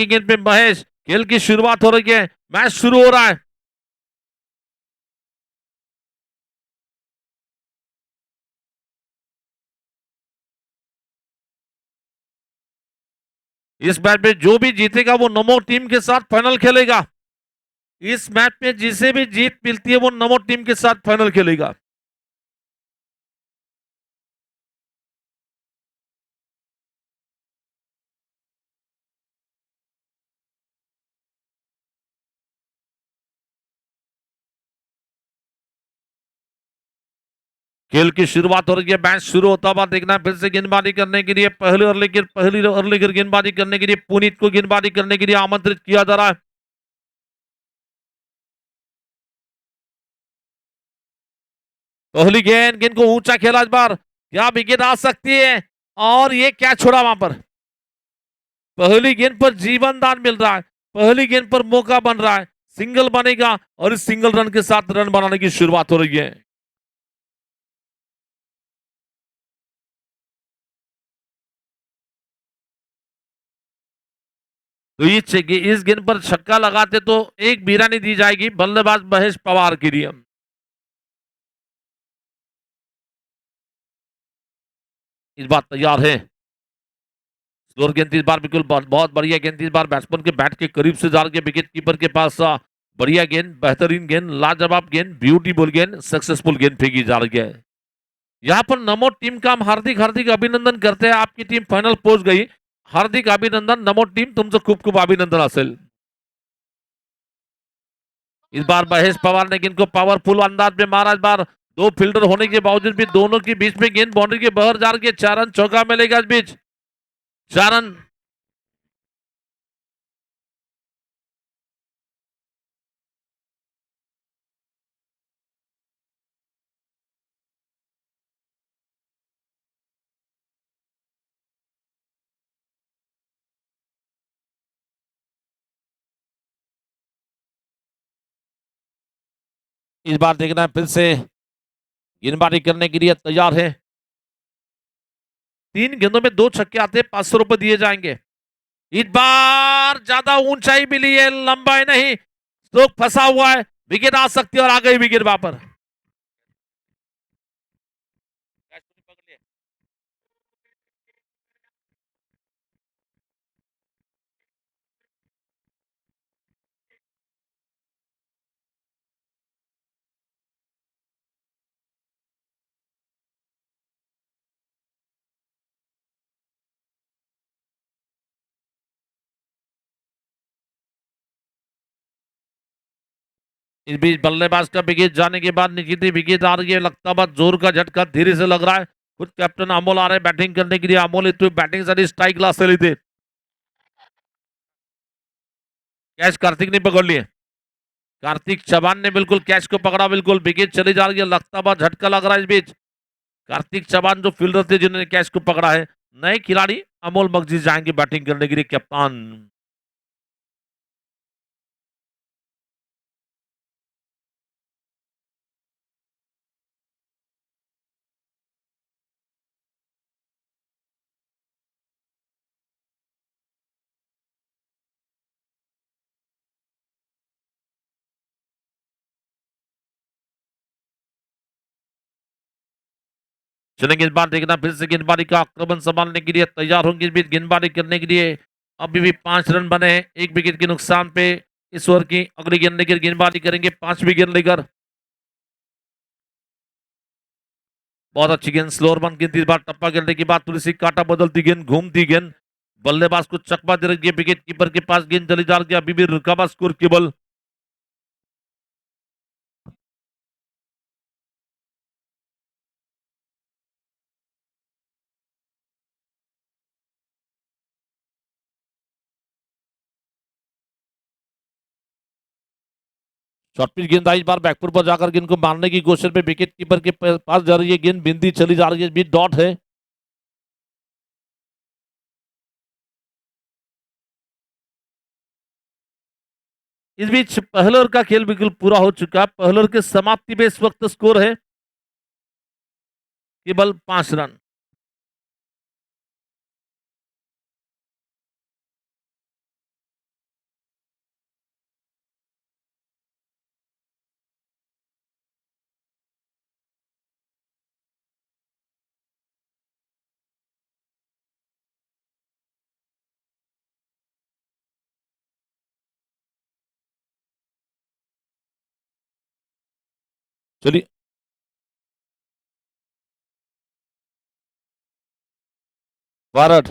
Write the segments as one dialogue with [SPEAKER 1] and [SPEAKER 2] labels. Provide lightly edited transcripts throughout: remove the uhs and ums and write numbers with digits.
[SPEAKER 1] की गेंद पे महेश, खेल की शुरुआत हो रही है, मैच शुरू हो रहा है। इस मैच में जो भी जीतेगा वो नमो टीम के साथ फाइनल खेलेगा। इस मैच में जिसे भी जीत मिलती है वो नमो टीम के साथ फाइनल खेलेगा। खेल की शुरुआत हो रही है, मैच शुरू होता हुआ देखना है। फिर से गेंदबाजी करने के लिए पहली अर्ली गेंदबाजी करने के लिए पुनीत को गेंदबाजी करने के लिए आमंत्रित किया जा रहा है। पहली गेंद, गेंद को ऊंचा खेला इस बार, क्या विकेट आ सकती है? और ये क्या छोड़ा वहां पर? पहली गेंद पर जीवन दान मिल रहा है, पहली गेंद पर मौका बन रहा है, सिंगल बनेगा और इस सिंगल रन के साथ रन बनाने की शुरुआत हो रही है। तो इस गेंद पर छक्का लगाते तो एक बीरानी दी जाएगी बल्लेबाज महेश पवार के लिए। इस बार तैयार है, स्लोर गेंद इस बार बिल्कुल बहुत बढ़िया गेंद, इस बार बैट्समैन के बैट के करीब से जा रही है, विकेट कीपर के पास बढ़िया गेंद, बेहतरीन गेंद, लाजवाब गेंद, ब्यूटीफुल गेंद, सक्सेसफुल गेंद फेंकी जा रही है। यहाँ पर नमो टीम का हम हार्दिक हार्दिक अभिनंदन करते हैं, आपकी टीम फाइनल पहुंच गई। हार्दिक अभिनंदन नमो टीम, तुमसे खूब खूब अभिनंदन हासिल। इस बार महेश पवार ने गेंद को पावरफुल अंदाज में मारा। इस बार दो फील्डर होने के बावजूद भी दोनों के बीच में गेंद बाउंड्री के बाहर जा रही है। 4 रन चौका मिलेगा इस बीच, 4 रन। इस बार देखना है, फिर से गेंदबाजी करने के लिए तैयार है। 3 गेंदों में 2 छक्के आते हैं, 500 रुपए दिए जाएंगे। इस बार ज्यादा ऊंचाई मिली है, लंबाई नहीं, स्ट्रोक फंसा हुआ है, विकेट आ सकती है और आ गई विकेट वहां पर। इस बीच बल्लेबाज का विकेट जाने के बाद निश्चित ही विकेट आ रही है, लगता है जोर का झटका धीरे से लग रहा है। खुद कैप्टन अमोल आ रहे हैं बैटिंग करने के लिए। अमोल इतनी बैटिंग साठी स्ट्राइक क्लास थे, कैच कार्तिक ने पकड़ लिए। कार्तिक चौहान ने बिल्कुल कैच को पकड़ा, बिल्कुल विकेट चली जा रही है, लगता है झटका लग रहा है इस बीच। कार्तिक चौहान जो फील्डर थे जिन्होंने कैच को पकड़ा है, नए खिलाड़ी अमोल मगजी जाएंगे बैटिंग करने के लिए, कप्तान। चलेंगे इस बार देखना, फिर से गेंदबाजी का आक्रमण संभालने के लिए तैयार होंगे इस बीच गेंदबाजी करने के लिए। अभी भी 5 रन बने हैं, 1 विकेट के नुकसान पे इस ओवर की अगली गेंद लेकर गेंदबाजी करेंगे, 5 विकेट लेकर। बहुत अच्छी गेंद, स्लोअर वन गेंद, इस बार टप्पा गिरने के बाद थोड़ी सी काटा बदलती गेंद, घूमती गेंद, बल्लेबाज को चकमा दे रही है, विकेट कीपर के पास गेंद चली जा रही है, अभी भी रुका स्कोर केवल। शॉर्ट पिच गेंद आई, इस बार बैकफुट पर जाकर गेंद को मारने की कोशिश में विकेट कीपर के पास जा रही है गेंद, बिंदी चली जा रही है, बीच डॉट है। इस बीच पहले ओवर का खेल बिल्कुल पूरा हो चुका है। पहले ओवर के समाप्ति में इस वक्त स्कोर है केवल 5 रन। चलिए भारत,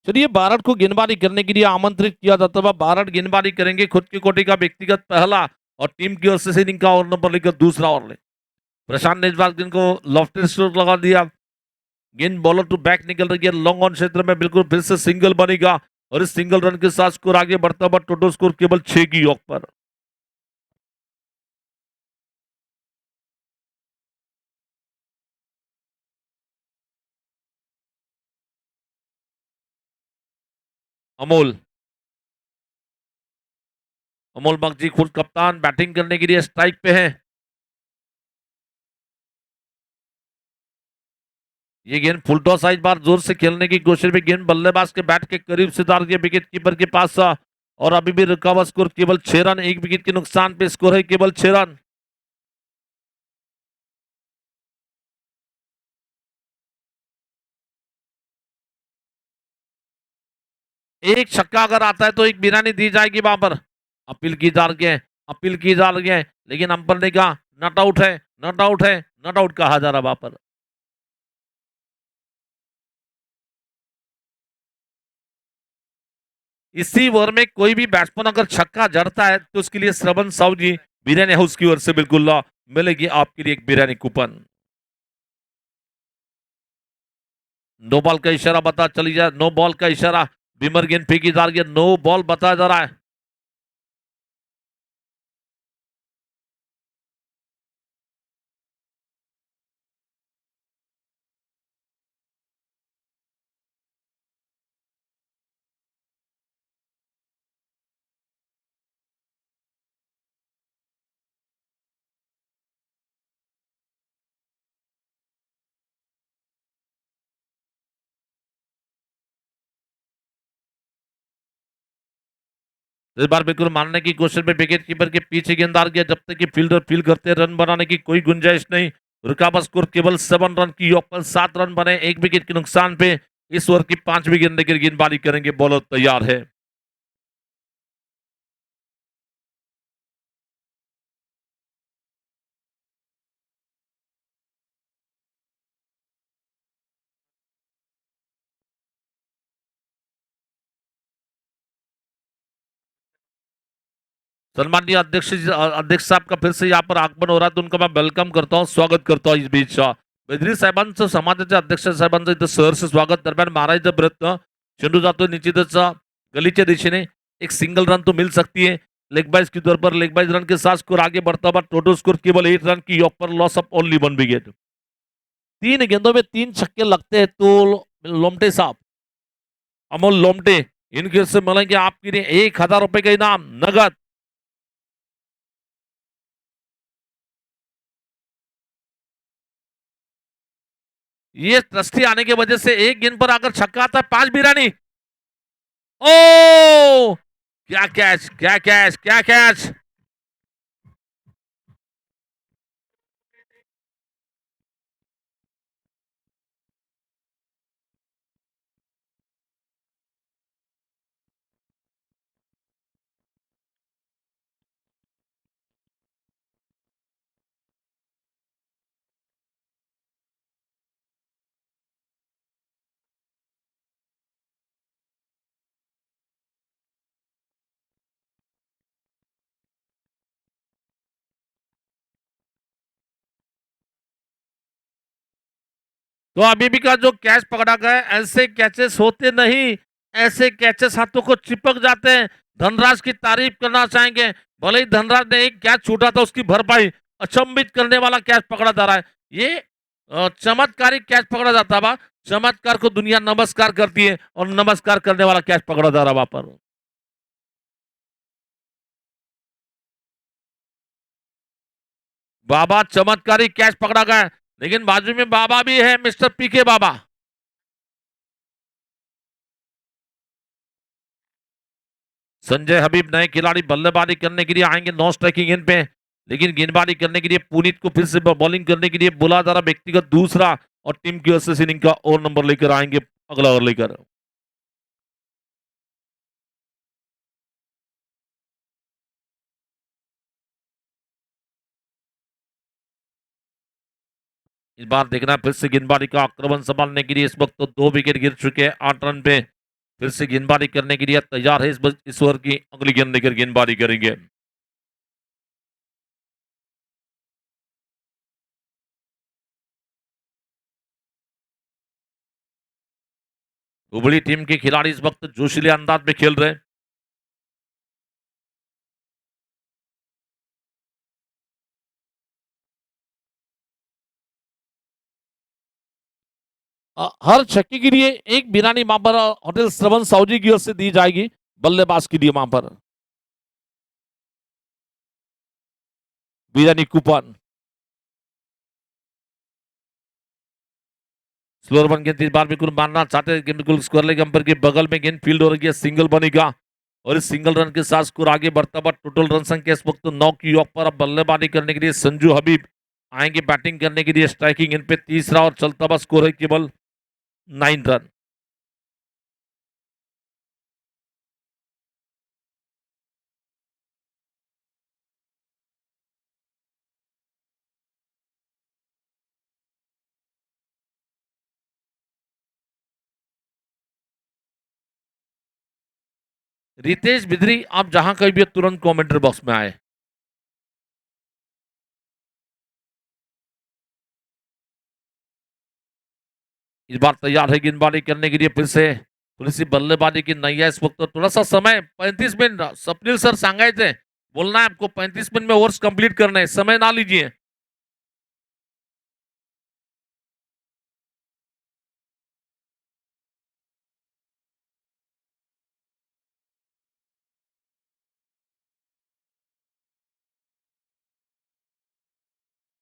[SPEAKER 1] चलिए भारत को गेंदबाजी करने के लिए आमंत्रित किया जाता है। भारत गेंदबाजी करेंगे खुद की कोटि का व्यक्तिगत पहला और टीम की ओर से इनिंग का ओवर नंबर लेकर दूसरा ओवर ले। प्रशांत ने इस बार को लॉफ्टेड स्ट्रोक लगा दिया। गेंद बॉलर टू बैक निकल रही है लॉन्ग ऑन क्षेत्र में, बिल्कुल फिर से सिंगल बनेगा और इस सिंगल रन के साथ स्कोर आगे बढ़ता हुआ टोटल स्कोर केवल 6 की योग पर। अमोल, अमोल मगजी खुद कप्तान बैटिंग करने के लिए स्ट्राइक पे है। ये गेंद फुल टॉस इस बार जोर से खेलने की कोशिश में, गेंद बल्लेबाज के बैट के करीब से डाल दिया विकेट कीपर के पास और अभी भी रुका हुआ स्कोर केवल 6 रन, एक विकेट के नुकसान पे स्कोर है केवल 6 रन। एक छक्का अगर आता है तो एक बिरानी दी जाएगी वहां पर। अपील की जा रही है, अपील की जा रही है, लेकिन अंपायर ने कहा नॉट आउट है, नॉट आउट है, नॉट आउट कहा जा रहा वहां पर। इसी ओवर में कोई भी बैट्समैन अगर छक्का जड़ता है तो उसके लिए श्रवण साहू जी बिरयानी हाउस की ओर से बिल्कुल मिलेगी आपके लिए एक बिरयानी कूपन। नो बॉल का इशारा बता चली जाए, नो बॉल का इशारा, बिमर गेंद फेंकी जा रही है, नो बॉल बताया जा रहा है। इस बार बिल्कुल मारने की कोशिश में विकेट कीपर के पीछे गेंदार गया, जब तक कि फील्डर फील करते रन बनाने की कोई गुंजाइश नहीं। रुकावा स्कोर केवल 7 रन की योग पर 7 रन बने एक विकेट के नुकसान पे। इस ओवर की 5वीं गेंद लेकर गेंदबाजी करेंगे, बॉलर तैयार है। सम्माननीय अध्यक्ष साहब का फिर से यहाँ पर आगमन हो रहा है, तो उनका मैं वेलकम करता हूँ, स्वागत करता हूँ इस बीच बेदरी साहेबांचं समाजाच्या अध्यक्ष साहेबांचं इथं सहर्ष स्वागत. दरम्यान मारायचा प्रयत्न, चेंडू जातो निश्चितच गलीच्या दिशेने, एक सिंगल रन तो मिल सकती है लेग बाइज के तौर पर। लेग बाइज रन के साथ स्कोर आगे बढ़ता हुआ टोटल स्कोर केवल 8 रन की योग पर, लॉस ऑफ ओनली 1 विकेट। 3 गेंदों में 3 छक्के लगते हैं तो लोमटे साहब, अमोल लोमटे, इनके से मिलेंगे आपके लिए 1000 रुपए का इनाम नगद। ये दृष्टि आने की वजह से एक गेंद पर आकर छक्का आता है, 5 बिरानी। ओ क्या कैच, क्या कैच, क्या कैच। तो अभी भी का जो कैच पकड़ा गया, ऐसे कैचेस होते नहीं, ऐसे कैचेस हाथों को चिपक जाते हैं। धनराज की तारीफ करना चाहेंगे, भले ही धनराज ने एक कैच छूटा था उसकी भरपाई, अचंभित करने वाला कैच पकड़ा जा रहा है। ये चमत्कारिक कैच पकड़ा जाता है, चमत्कार को दुनिया नमस्कार करती है और नमस्कार करने वाला कैच पकड़ा जा रहा है वहां पर। बाबा चमत्कारिक कैच पकड़ा गया, लेकिन बाजू में बाबा भी है, मिस्टर पीके बाबा। संजय हबीब नए खिलाड़ी बल्लेबाजी करने के लिए आएंगे नॉन स्ट्राइकिंग एंड पे, लेकिन गेंदबाजी करने के लिए पुनीत को फिर से बॉलिंग करने के लिए बुला जा रहा व्यक्तिगत दूसरा और टीम की ओर से इनिंग का ओवर नंबर लेकर आएंगे, अगला ओवर लेकर। इस बार देखना फिर से गेंदबाजी का आक्रमण संभालने के लिए इस वक्त तो 2 विकेट गिर चुके हैं 8 रन पे। फिर से गेंदबाजी करने के लिए तैयार है इस ओवर की अगली गेंद लेकर गेंदबाजी करेंगे। हुबली टीम के खिलाड़ी इस वक्त जोशीले अंदाज में खेल रहे हैं। हर छक्के के लिए एक बिरानी वहां पर होटल श्रवण साउजी की ओर से दी जाएगी बल्लेबाज के लिए वहां पर बिरानी कूपन। स्लोअर वन गेंद इस बार बिल्कुल मारना चाहते हैं बिल्कुल स्क्वायर लेग अंपर के बगल में गेंद फील्ड हो रही है सिंगल बनेगा और इस सिंगल रन के साथ स्कोर आगे बढ़ता हुआ टोटल रन संख्या इस वक्त 9 की ऑफ पर अब बल्लेबाजी करने के लिए संजू हबीब आएंगे बैटिंग करने के लिए स्ट्राइकिंग इन पे तीसरा और चलता हुआ स्कोर है केवल 9 रन। रितेश बिदरी आप जहां कहीं भी तुरंत कमेंट्री बॉक्स में आए। इस बार तैयार है गेंदबाजी करने के लिए फिर से थोड़ी सी बल्लेबाजी की नैया इस वक्त थोड़ा सा समय 35 मिनट स्वप्निल सर सांगायचे बोलना है आपको 35 मिनट में ओवर्स कंप्लीट करने समय ना लीजिए।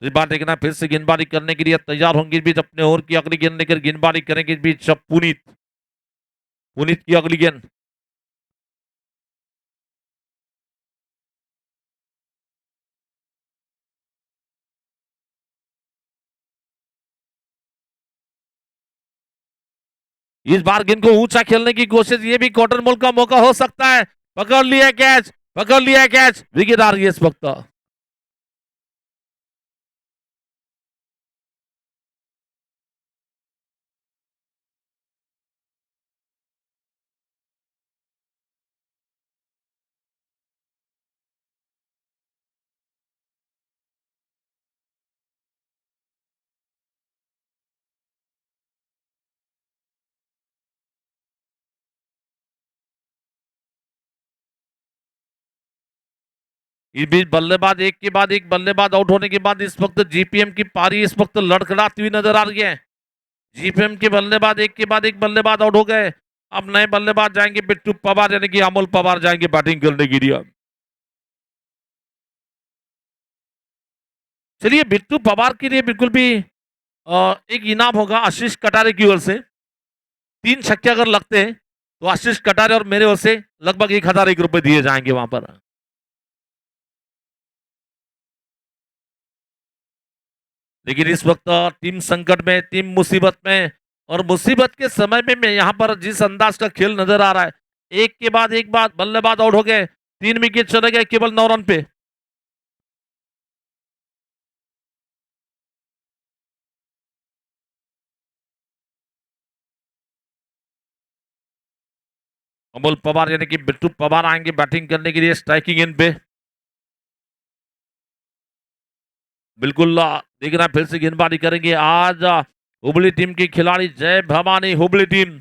[SPEAKER 1] इस बार देखना फिर से गेंदबाजी करने के लिए तैयार होंगे इस बीच अपने ओवर की अगली गेंद लेकर गेंदबाजी करेंगे इस बीच पुनीत पुनीत की अगली गेंद। इस बार गेंद को ऊंचा खेलने की कोशिश ये भी क्वार्टर मोल का मौका हो सकता है। पकड़ लिया कैच विकेट आ रही है इस वक्त। इस बीच बल्लेबाज एक के बाद एक बल्लेबाज आउट होने के बाद इस वक्त जीपीएम की पारी इस वक्त लड़खड़ाती हुई नजर आ रही है। जीपीएम के बल्लेबाज एक के बाद एक बल्लेबाज आउट हो गए। अब नए बल्लेबाज जाएंगे बिट्टू पवार यानी कि अमोल पवार जाएंगे बैटिंग करने के लिए। चलिए बिट्टू पवार के लिए बिल्कुल भी एक इनाम होगा आशीष कटारे की ओर से। 3 छक्के अगर लगते हैं तो आशीष कटारे और मेरे ओर से लगभग 1,001 रुपए दिए जाएंगे वहां पर। लेकिन इस वक्त टीम संकट में टीम मुसीबत में और मुसीबत के समय में मैं यहाँ पर जिस अंदाज का खेल नजर आ रहा है एक के बाद एक बार बल्लेबाज आउट हो गए 3 विकेट चले गए केवल 9 रन पे। अमोल पवार यानी कि बिट्टू पवार आएंगे बैटिंग करने के लिए स्ट्राइकिंग इन पे। बिल्कुल देखना फिर से गेंदबाजी करेंगे आज हुबली टीम की खिलाड़ी जय भवानी हुबली टीम।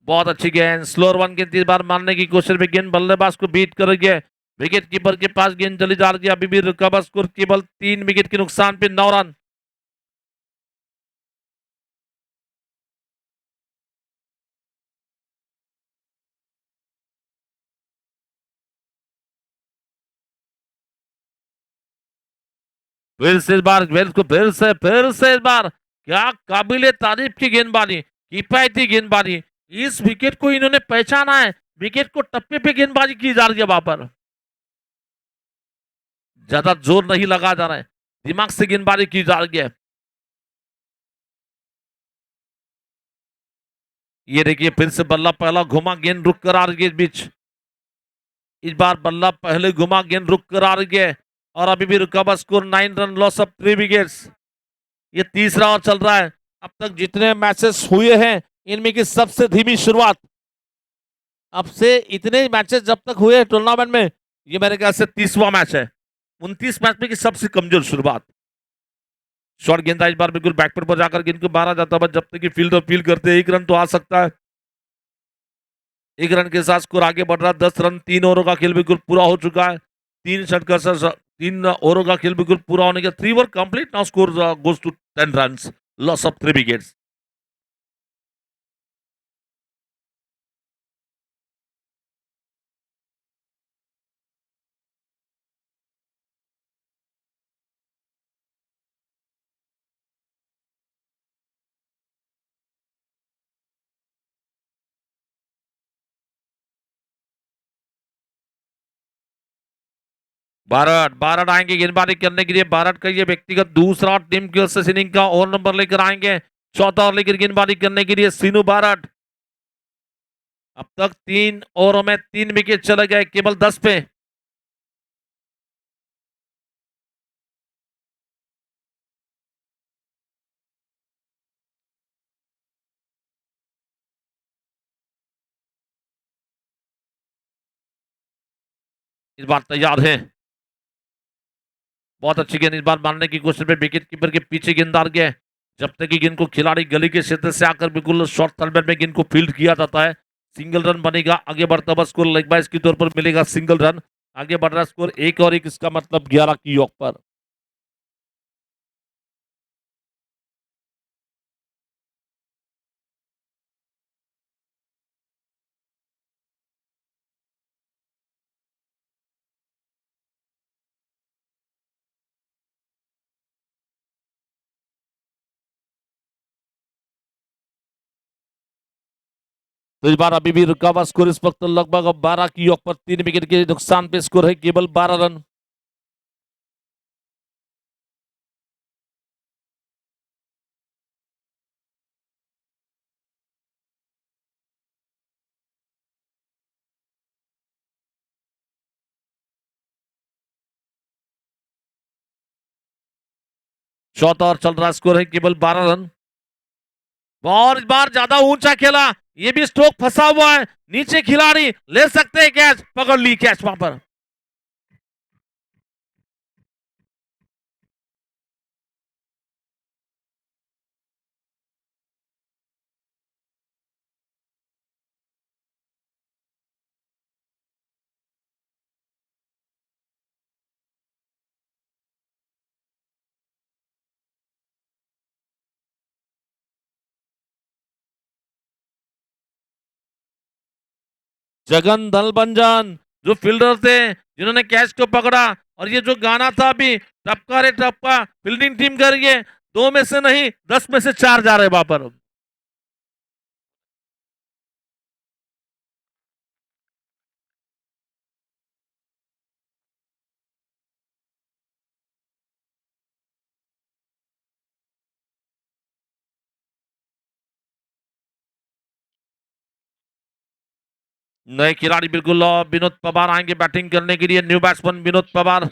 [SPEAKER 1] बहुत अच्छी गेंद स्लोअर वन गेंद 3 बार मारने की कोशिश में गेंद बल्लेबाज को बीट करेंगे। विकेट कीपर के पास गेंद चली जा रही है अभी भी रिकवर स्कोर केवल 3 विकेट के नुकसान पे 9 रन। फिर से इस बार फिर से इस बार क्या काबिले तारीफ की गेंदबाजी किफायती गेंदबाजी। इस विकेट को इन्होंने पहचाना है विकेट को टप्पे पे गेंदबाजी की जा रही है वहां पर ज्यादा जोर नहीं लगा जा रहा है दिमाग से गेंदबाजी की जा रही है। ये देखिए फिर से बल्ला पहला घुमा गेंद रुक कर आ रही है इस बार बल्ला पहले घुमा गेंद रुक कर आ रही है और अभी भी रुका score 9 run loss of 3 wickets. ये तीसरा ओवर चल रहा है। अब तक जितने मैचेस हुए हैं इनमें की सबसे धीमी शुरुआत। अब से इतने मैचेस जब तक हुए टूर्नामेंट में ये मेरे ख्याल से 30वां मैच है। 29 मैच में की सबसे कमजोर शुरुआत। शॉर्ट गेंदबाज बार बिल्कुल बैकफुट पर जाकर गेंद को मारा जाता है, जब तक कि फील्ड अपील करते एक रन तो आ सकता है। एक रन के साथ स्कोर आगे बढ़ रहा है। 10 रन, 3 ओवरों का खेल बिल्कुल पूरा हो चुका है। 3 ओवरों का खेल बिल्कुल पूरा होने के 3 over complete. Now score goes to 10 run, loss of 3 wickets. बारट बारट आएंगे गेंदबाजी करने के लिए। बारट का ये व्यक्तिगत दूसरा टीम की ओर से इनिंग का ओवर नंबर लेकर आएंगे। चौथा ओवर लेकर गेंदबाजी करने के लिए सीनू बारट। अब तक 3 ओवरों में 3 विकेट चले गए केवल 10 पे। इस बार तैयार है। बहुत अच्छी गेंद इस बार मारने की कोशिश में विकेट कीपर के पीछे गेंददार गए। जब तक कि गेंद को खिलाड़ी गली के क्षेत्र से आकर बिल्कुल शॉर्ट फॉर्मेट में गेंद को फील्ड किया जाता है, सिंगल रन बनेगा। आगे बढ़ता हुआ स्कोर लेग बाय के तौर पर मिलेगा सिंगल रन। आगे बढ़ रहा स्कोर 1 और 1, इसका मतलब 11 की योग पर। तो इस बार अभी भी रुका हुआ स्कोर इस वक्त लगभग 12 की योग पर। 3 विकेट के नुकसान पे स्कोर है केवल 12 रन। चौथा और चल रहा स्कोर है केवल 12 रन। और इस बार ज्यादा ऊंचा खेला, ये भी स्ट्रोक फंसा हुआ है। नीचे खिलाड़ी ले सकते हैं कैच, पकड़ ली कैच वहां पर। जगन दलबंजन जो फील्डर थे जिन्होंने कैच को पकड़ा, और ये जो गाना था अभी, टपका रे टपका, फील्डिंग टीम कर रही है। 2 में से नहीं, 10 में से 4 जा रहे वहां पर। नए खिलाड़ी बिल्कुल विनोद पवार आएंगे बैटिंग करने के लिए। New batsman Vinod Pawar.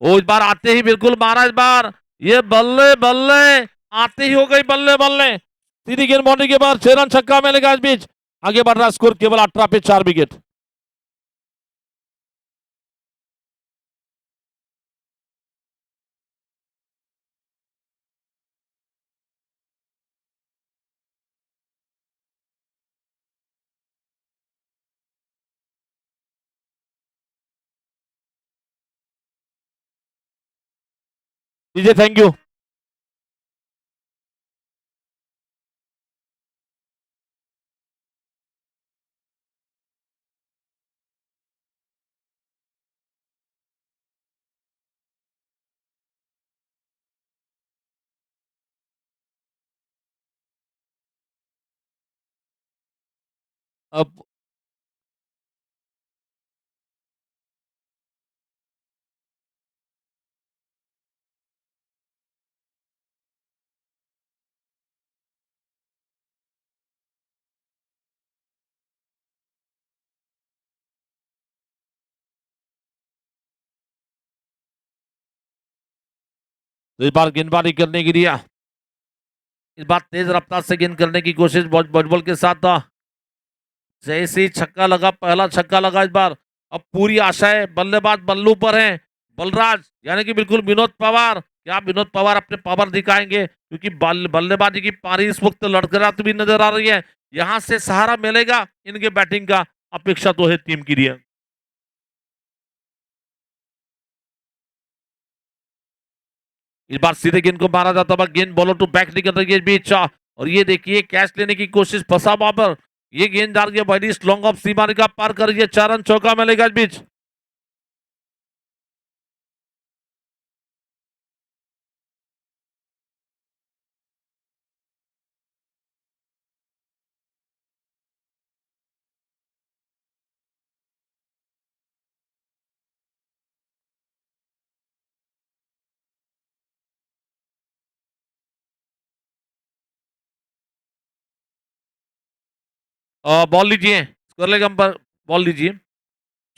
[SPEAKER 1] वो इस बार आते ही बिल्कुल मारा। इस बार ये बल्ले बल्ले आते ही हो गई बल्ले बल्ले। सीधी गेंदबाजी के बाद 6 रन छक्का मिलेगा इस बीच। आगे बढ़ रहा स्कोर केवल 18 पे 4 विकेट। दीजिए, थैंक यू। अब तो इस बार गेंदबाजी करने के लिए इस बार तेज रफ्तार से गेंद करने की कोशिश बॉल के साथ था। जैसे ही छक्का लगा, पहला छक्का लगा इस बार। अब पूरी आशाएं बल्लेबाज बल्लू पर हैं। बलराज यानी कि बिल्कुल विनोद पवार, क्या विनोद पवार अपने पावर दिखाएंगे? क्योंकि बल्लेबाजी की पारी इस वक्त लड़खड़ाती भी नजर आ रही है। यहां से सहारा मिलेगा इनके बैटिंग का, अपेक्षा तो है टीम के लिए। इस बार सीधे गेंद को मारा जाता है, गेंद बॉलर टू बैक निकल रही है बीच। और ये देखिए कैच लेने की कोशिश, फंसा वहां पर। ये गेंद डाल के बड़ी लॉन्ग ऑफ सीमा रेखा पार कर रही है, 4 रन चौका मिलेगा इस बीच। बॉल लीजिए, स्कोर लेग पर बॉल लीजिए।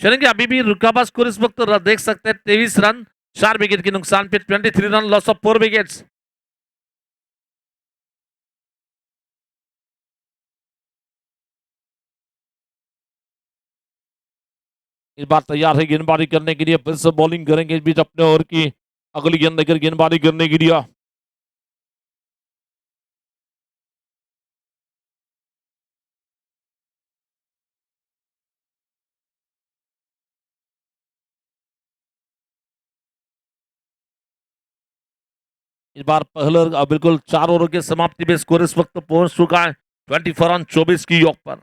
[SPEAKER 1] चलेंगे, अभी भी रुका हुआ स्कोर इस वक्त देख सकते हैं, 23 रन 4 विकेट के नुकसान पे, 23 रन लॉस ऑफ 4 विकेट्स। इस बार तैयार है गेंदबाजी करने के लिए, फिर से बॉलिंग करेंगे इस बीच अपने ओवर की अगली गेंद लेकर गेंदबाजी करने के लिए। इस बार पहले बिल्कुल 4 ओवर के समाप्ति में स्कोर इस वक्त पहुंच चुका है 24 रन 24 की योग पर।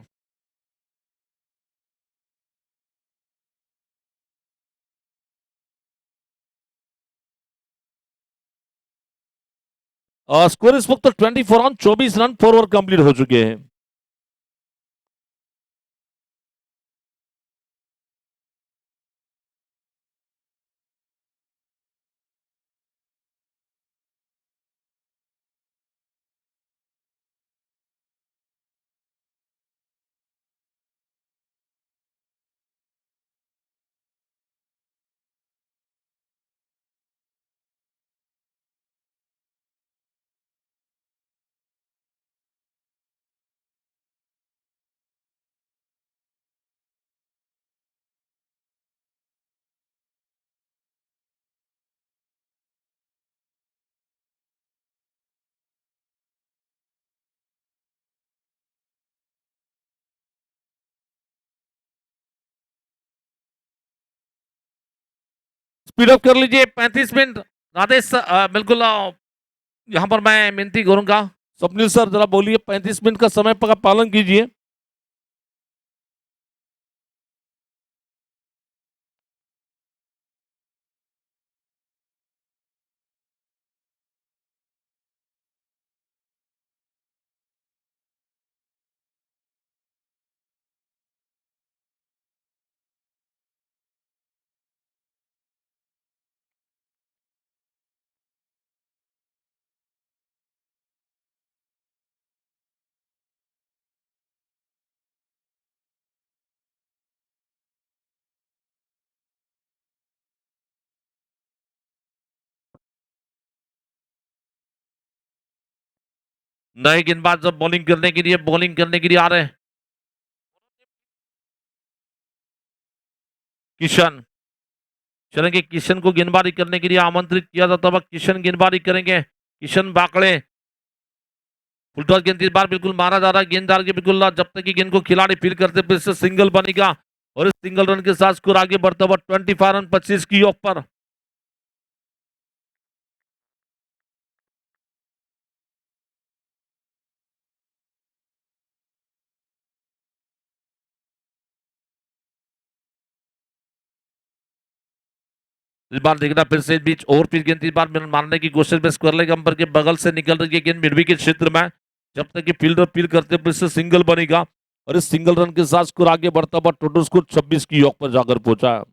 [SPEAKER 1] स्कोर इस वक्त 24 रन 24 रन 4 ओवर कंप्लीट हो चुके हैं। स्पीड अप कर लीजिए, 35 मिनट। राधेश बिल्कुल यहाँ पर मैं विनती करूंगा, स्वप्निल सर जरा बोलिए, 35 मिनट का समय का पालन कीजिए। नए गेंदबाज जब बॉलिंग करने के लिए आ रहे हैं, किशन चलेंगे। किशन को गेंदबाजी करने के लिए आमंत्रित किया जाता है, किशन गेंदबाजी करेंगे। किशन बाकड़े, फुलटॉस गेंद इस बार बिल्कुल मारा जा रहा है, गेंददार के बिल्कुल जब तक कि गेंद को खिलाड़ी फील करते फिर से सिंगल बनेगा। और इस सिंगल रन के साथ स्कोर आगे बढ़ता हुआ 25 रन 25 की योग पर। इस बार देखना फिर से इस बीच और फिर गेंद इस बार मारने की कोशिश में स्क्वायर लेग अंपर के बगल से निकल रही है गेंद मिड के क्षेत्र में, जब तक कि फील्डर फील करते फिर से सिंगल बनेगा। और इस सिंगल रन के साथ स्कोर आगे बढ़ता हुआ टोटल स्कोर 26 की योग पर जाकर पहुंचा है।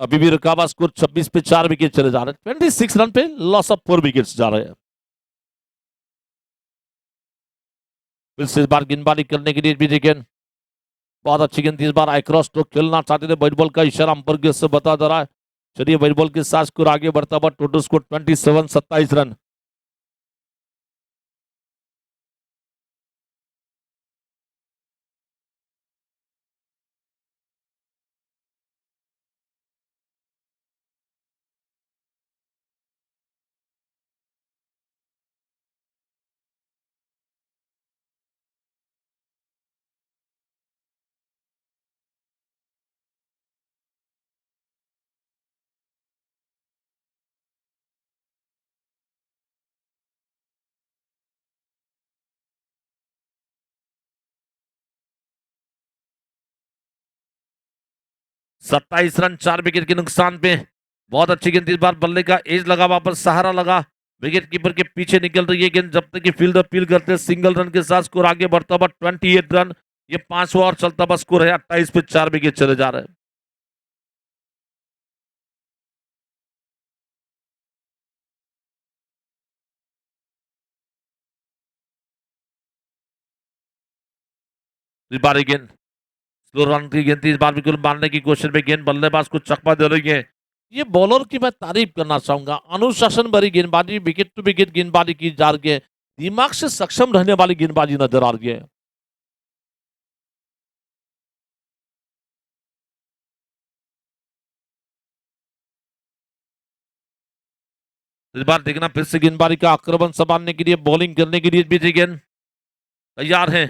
[SPEAKER 1] अभी भी रुका हुआ स्कोर 26 पे 4 विकेट चले जा रहे हैं, 26 रन पे लॉस ऑफ 4 विकेट्स जा रहे हैं। फिर से इस बार गेंदबाजी करने के लिए भी गेंद बहुत अच्छी गेंद थी इस बार आईक्रॉस स्ट्रोक खेलना चाहते थे बैट बॉल का इशारा अंपायर की ओर से बता जा रहा है। चलिए बैट बॉल के साथ स्कोर आगे बढ़ता हुआ टोटल स्कोर 27 रन। सत्ताईस रन 4 विकेट के नुकसान पे। बहुत अच्छी गेंद इस बार बल्ले का एज लगा वापस सहारा लगा विकेट कीपर के पीछे निकल रही है गेंद जब तक कि फील्ड अपील करते सिंगल रन के साथ स्कोर आगे बढ़ता हुआ 28 रन। ये 5वां और चलता हुआ स्कोर है 28 पे 4 विकेट चले जा रहे हैं। इस बार गेंद स्लो रन की गेंद इस बार बिल्कुल मारने की कोशिश में गेंद बल्लेबाज को चकमा दे रही है। ये बॉलर की मैं तारीफ करना चाहूंगा अनुशासन भरी गेंदबाजी विकेट टू विकेट गेंदबाजी की जा रही है दिमाग से सक्षम रहने वाली गेंदबाजी नजर आ रही है। इस बार देखना फिर से गेंदबाजी का आक्रमण संभालने के लिए बॉलिंग करने के लिए भी गेंद तैयार है।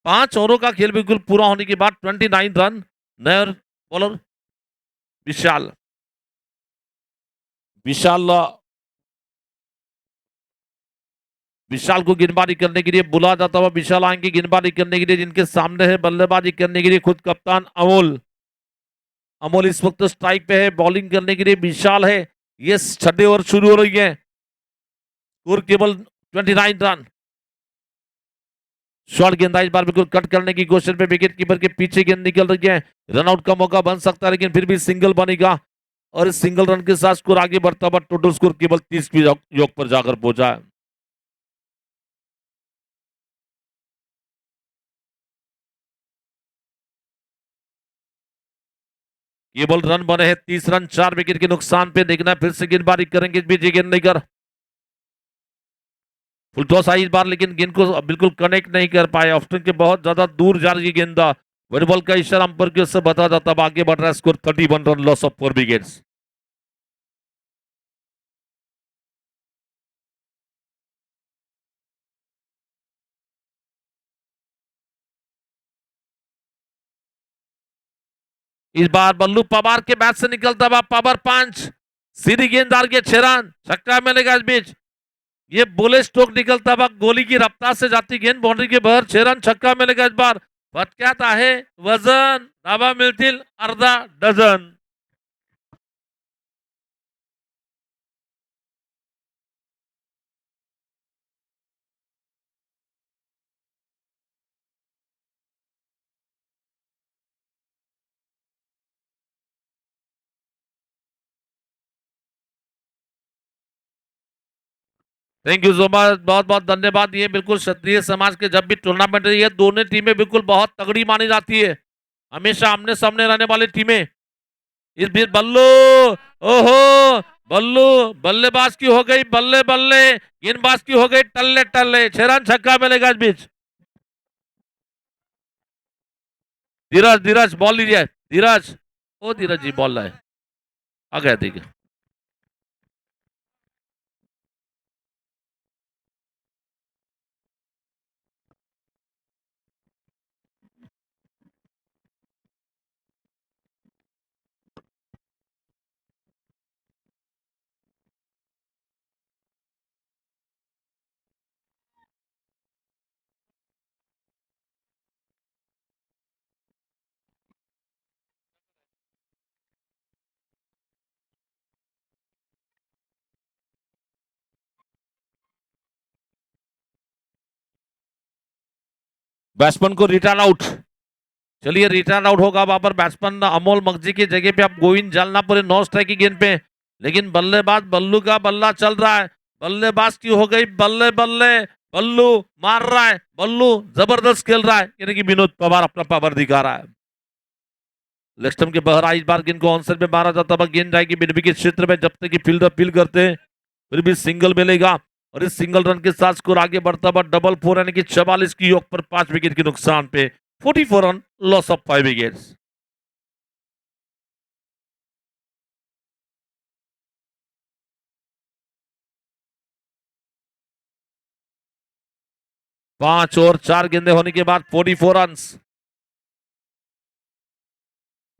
[SPEAKER 1] 5 ओवरों का खेल बिल्कुल पूरा होने के बाद 29 रन नए बॉलर विशाल विशाल विशाल को गेंदबाजी करने के लिए बुला जाता हुआ विशाल आएंगे गेंदबाजी करने के लिए जिनके सामने है बल्लेबाजी करने के लिए खुद कप्तान अमोल। अमोल इस वक्त स्ट्राइक पे है बॉलिंग करने के लिए विशाल है। ये 6 ओवर शुरू हो रही है स्कोर केवल 29 रन। शॉर्ट गेंद इस बार बिल्कुल कट करने की कोशिश में विकेट कीपर के पीछे गेंद निकल रही है रनआउट का मौका बन सकता है लेकिन फिर भी सिंगल बनेगा और इस सिंगल रन के साथ स्कोर आगे बढ़ता हुआ टोटल स्कोर केवल 30 की योग पर जाकर पहुंचा है। केवल रन बने हैं 30 रन 4 विकेट के नुकसान पे। देखना फिर से गेंदबाजी करेंगे बीजी गेंद लेकर फुलटॉस आई इस बार लेकिन गेंद को बिल्कुल कनेक्ट नहीं कर पाए ऑप्शन के बहुत ज्यादा दूर जा रही है गेंदा बॉल का इशारा अंपायर की ओर से बता जाता अब आगे बढ़ रहा है score 31 run loss of 4 wickets. इस बार बल्लू पवार के बैट से निकलता हुआ पावर पंच सीधी गेंददार के 6 रन छक्का मिलेगा इस बीच। ये बुले स्ट्रोक निकलता हुआ गोली की रफ्तार से जाती गेंद बाउंड्री के बाहर 6 रन छक्का मिलेगा इस बार। फटक्यात आहे वजन धाबा मिळतील अर्धा dozen. Thank you so much बहुत बहुत धन्यवाद। ये बिल्कुल क्षत्रिय समाज के जब भी टूर्नामेंट है ये दोनों टीमें बिल्कुल बहुत तगड़ी मानी जाती है हमेशा आमने सामने रहने वाली टीमें। इस बीच बल्लू ओहो बल्लू बल्लेबाज की हो गई बल्ले बल्ले गेंदबाज की हो गई टल्ले टल्ले 6 रन छक्का मिलेगा इस बीच। धीरज धीरज बॉल लीजिए धीरज ओ धीरज जी बॉल लाए आ गया ठीक है। बैट्समैन को रिटर्न आउट। चलिए रिटर्न आउट होगा वहां पर बैट्समैन अमोल मगजी की जगह पे अब गोविंद जालनापुरी नौ स्ट्राइक की गेंद पे, लेकिन बल्लेबाज बल्लू का बल्ला चल रहा है। बल्लेबाज की हो गई बल्ले बल्ले, बल्लू मार रहा है, बल्लू जबरदस्त खेल रहा है, यानी कि विनोद पवार अपना पावर दिखा रहा है। लेग स्टंप के बहरा इस बार गेंद को ऑनसाइड में मारा जाता है, गेंद जाएगी मिड विकेट क्षेत्र में, जब तक कि फील्डर अपील करते हैं फिर भी सिंगल मिलेगा और इस सिंगल रन के साथ स्कोर आगे बढ़ता हुआ डबल 4 यानी कि 44 की योग पर 5 विकेट के नुकसान पे 44 रन लॉस ऑफ 5 विकेट्स। पांच और 4 गेंदे होने के बाद 44 रन।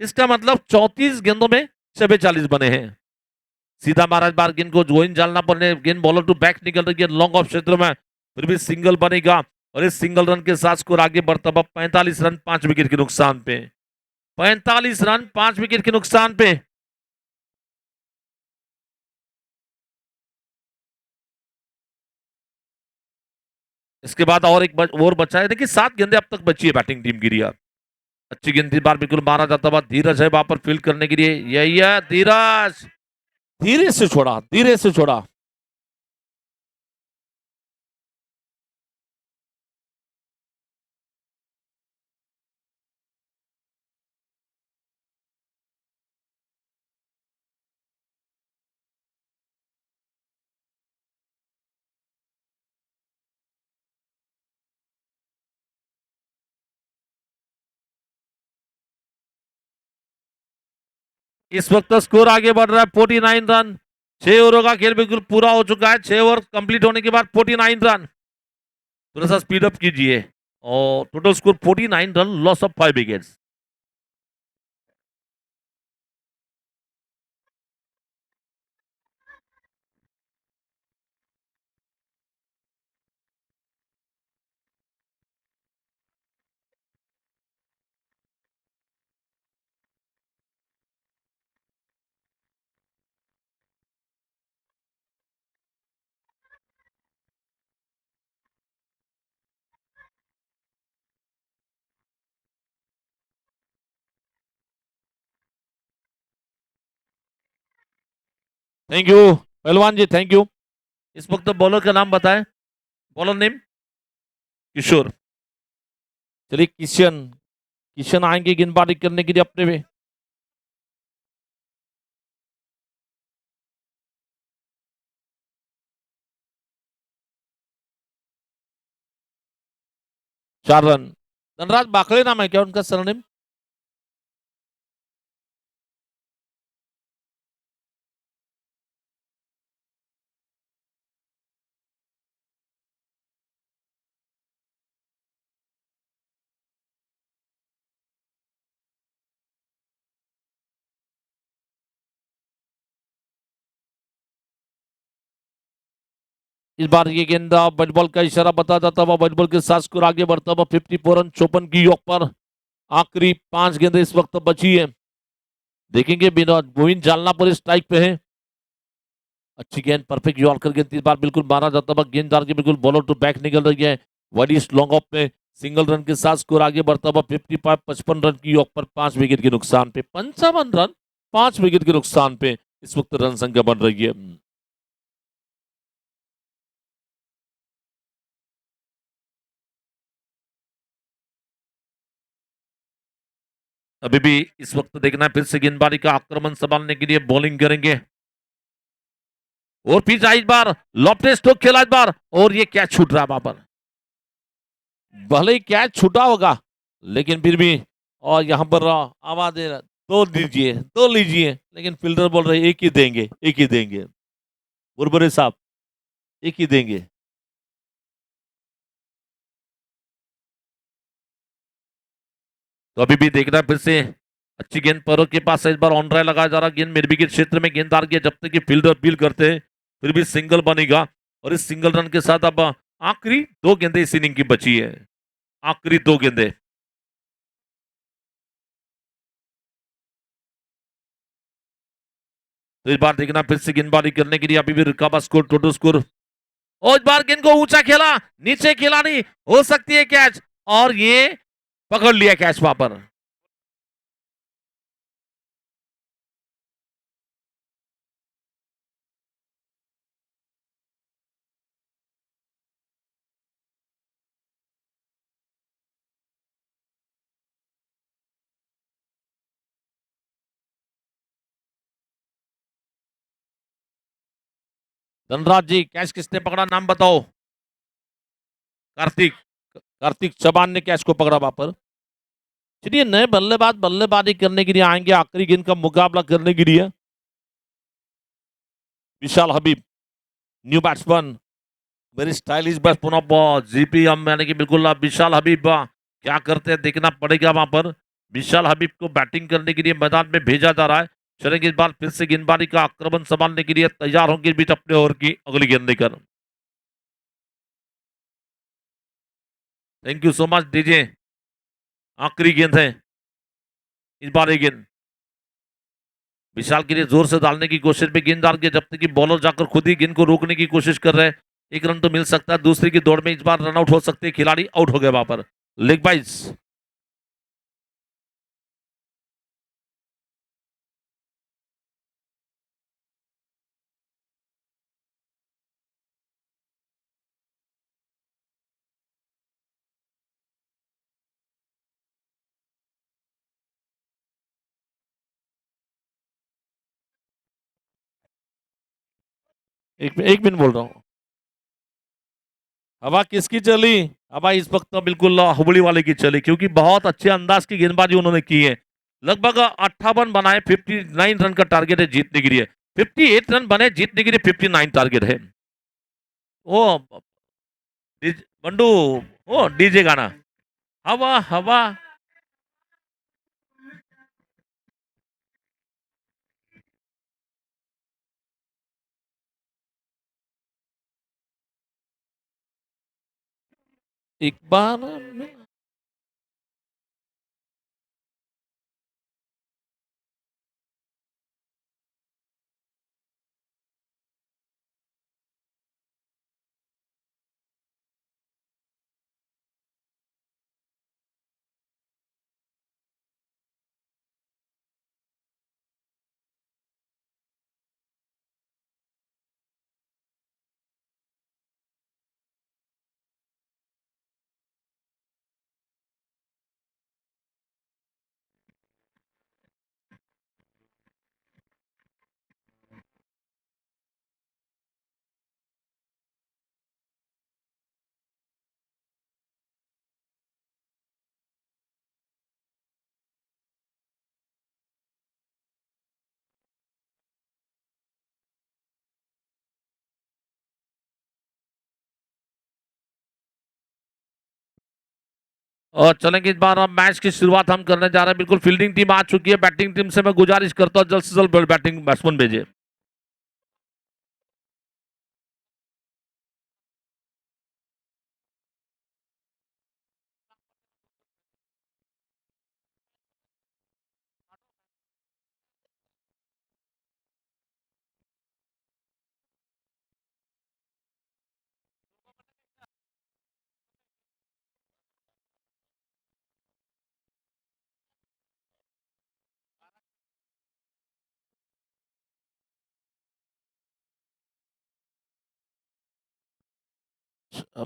[SPEAKER 1] इसका मतलब 34 गेंदों में 44 बने हैं। सीधा महाराज बार गेंद को गोविंद जालनापुर ने गेंद बॉलर टू बैक निकल रही है लॉन्ग ऑफ क्षेत्र में, फिर भी सिंगल बनेगा और इस सिंगल रन के साथ स्कोर आगे बढ़ता हुआ 45 रन 5 विकेट के नुकसान पे, 45 रन 5 विकेट के नुकसान पे। इसके बाद और एक ओवर बचा है, देखिए 7 गेंदे अब तक बची है बैटिंग टीम की रिया। अच्छी गेंद बार बिल्कुल मारा जाता हुआ धीरज है वहां पर फील्ड करने के लिए, यही है धीरज, धीरे से छोड़ा, धीरे से छोड़ा। इस वक्त स्कोर आगे बढ़ रहा है 49 रन। 6 ओवरों का खेल बिल्कुल पूरा हो चुका है, 6 ओवर कंप्लीट होने के बाद 49 रन। थोड़ा सा स्पीड अप कीजिए और total score 49 run loss of 5 wickets. Thank you पहलवान जी, थैंक यू। इस वक्त बॉलर का नाम बताएं, बॉलर नेम किशोर। चलिए किशन, किशन आएंगे गेंदबाजी करने के लिए अपने में। चार रन। धनराज बाकड़े नाम है क्या उनका सरनेम? इस बार ये गेंद बॉल बॉल का इशारा बता जाता हुआ बॉल बॉल के साथ स्कोर आगे बढ़ता हुआ 54 रन 54 की योग पर आखिरी 5 गेंदें इस वक्त बची है। देखेंगे बिना गोविंद जालनापुरी स्ट्राइक पे है। अच्छी गेंद परफेक्ट यॉर्कर गेंद इस बार बिल्कुल मारा जाता हुआ गेंददार की बिल्कुल बॉलर टू बैक निकल रही है। वाइड लॉन्ग ऑफ में सिंगल रन के साथ स्कोर आगे बढ़ता हुआ 55 रन की योग पर 5 विकेट के नुकसान पे 55 रन 5 विकेट के नुकसान पे इस वक्त रन संख्या बन रही है। अभी भी इस वक्त देखना है, फिर से गेंदबाजी का आक्रमण संभालने के लिए बॉलिंग करेंगे और पिच इस बार लॉफ्टेड स्ट्रोक खेला इस बार और ये कैच छूट रहा है वहां पर। भले ही कैच छूटा होगा लेकिन फिर भी, और यहां पर आवाज दे रहा तो लीजिए तो लीजिए, लेकिन फील्डर बोल रहे एक ही देंगे, एक ही देंगे। बुरबुरे साहब एक ही देंगे। तो अभी भी देखना फिर से अच्छी गेंद परों के पास इस बार ऑन ड्राइव लगाया जा रहा, गेंद मिड विकेट क्षेत्र में गेंददार की, जब तक कि फील्डर अपील करते हैं फिर भी सिंगल बनेगा और इस सिंगल रन के साथ अब आखिरी 2 गेंदें इस इनिंग की बची है, आखिरी 2 गेंदें। तो इस बार देखना फिर से गेंदबाजी करने के लिए अभी भी रिकाबा स्कोर टोटल स्कोर और इस बार गेंद को ऊंचा खेला, नीचे खेला नहीं, हो सकती है कैच, और ये पकड़ लिया कैच वहां पर। धनराज जी, कैच किसने पकड़ा, नाम बताओ। कार्तिक। कार्तिक चौहान ने कैच को पकड़ा वहां पर। चलिए, नए बल्लेबाज बल्लेबाजी करने के लिए आएंगे, आखिरी गेंद का मुकाबला करने के लिए। Vishal Habib, new batsman, very stylish batsman of GP हम, यानी कि बिल्कुल विशाल हबीब क्या करते हैं देखना पड़ेगा वहां पर। विशाल हबीब को बैटिंग करने के लिए मैदान में भेजा जा रहा है। चलेंगे इस बार फिर से गेंदबाजी का आक्रमण संभालने के लिए तैयार होंगे बीच अपने ओवर की अगली गेंद लेकर। Thank you so much DJ. आखिरी गेंद है इस बार, ये गेंद विशाल के लिए जोर से डालने की कोशिश में गेंददार के, जब तक कि बॉलर जाकर खुद ही गेंद को रोकने की कोशिश कर रहे हैं। एक रन तो मिल सकता है, दूसरी की दौड़ में इस बार रन आउट हो सकते हैं खिलाड़ी, आउट हो गए वहां पर। Leg buys. एक मिनट बोल रहा हूँ। हवा किसकी चली? हवा इस वक्त तो बिल्कुल हुबली वाले की चली, क्योंकि बहुत अच्छे अंदाज की गेंदबाजी उन्होंने की है। लगभग 58 बनाए, 59 रन का टारगेट है जीतने के लिए। 58 रन बने, जीतने के लिए 59 टारगेट है। ओ बंडू, ओ डीजे गाना, हवा हवा। एक बार और चलेंगे इस बार। हम मैच की शुरुआत हम करने जा रहे हैं। बिल्कुल फील्डिंग टीम आ चुकी है। बैटिंग टीम से मैं गुजारिश करता हूँ जल्द से जल्द बैटिंग बैट्समैन भेजे।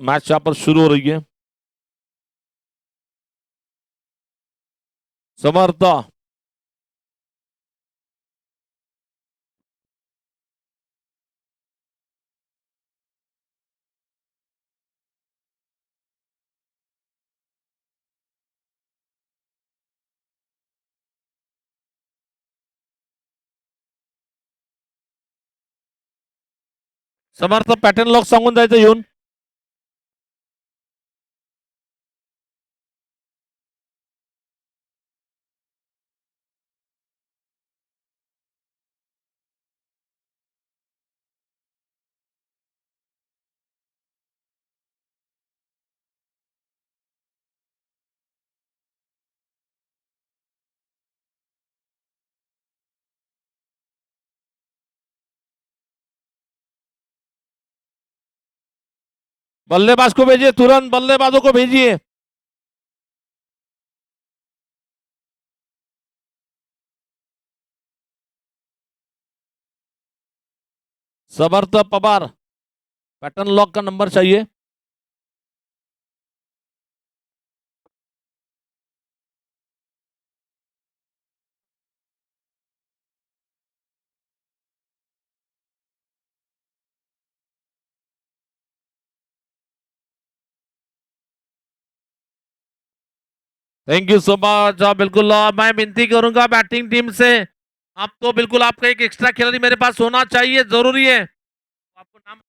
[SPEAKER 1] मैच यहाँ पर शुरू हो रही है। समर्था, समर्थ पॅटर्न लॉक सांगून जायचं येऊन। बल्लेबाज को भेजिए, तुरंत बल्लेबाजों को भेजिए। समर्थ पवार, पैटर्न लॉक का नंबर चाहिए। Thank you so much. बिल्कुल मैं विनती करूंगा बैटिंग टीम से, आप तो बिल्कुल आपका एक एक्स्ट्रा खिलाड़ी मेरे पास होना चाहिए, जरूरी है। आपको नाम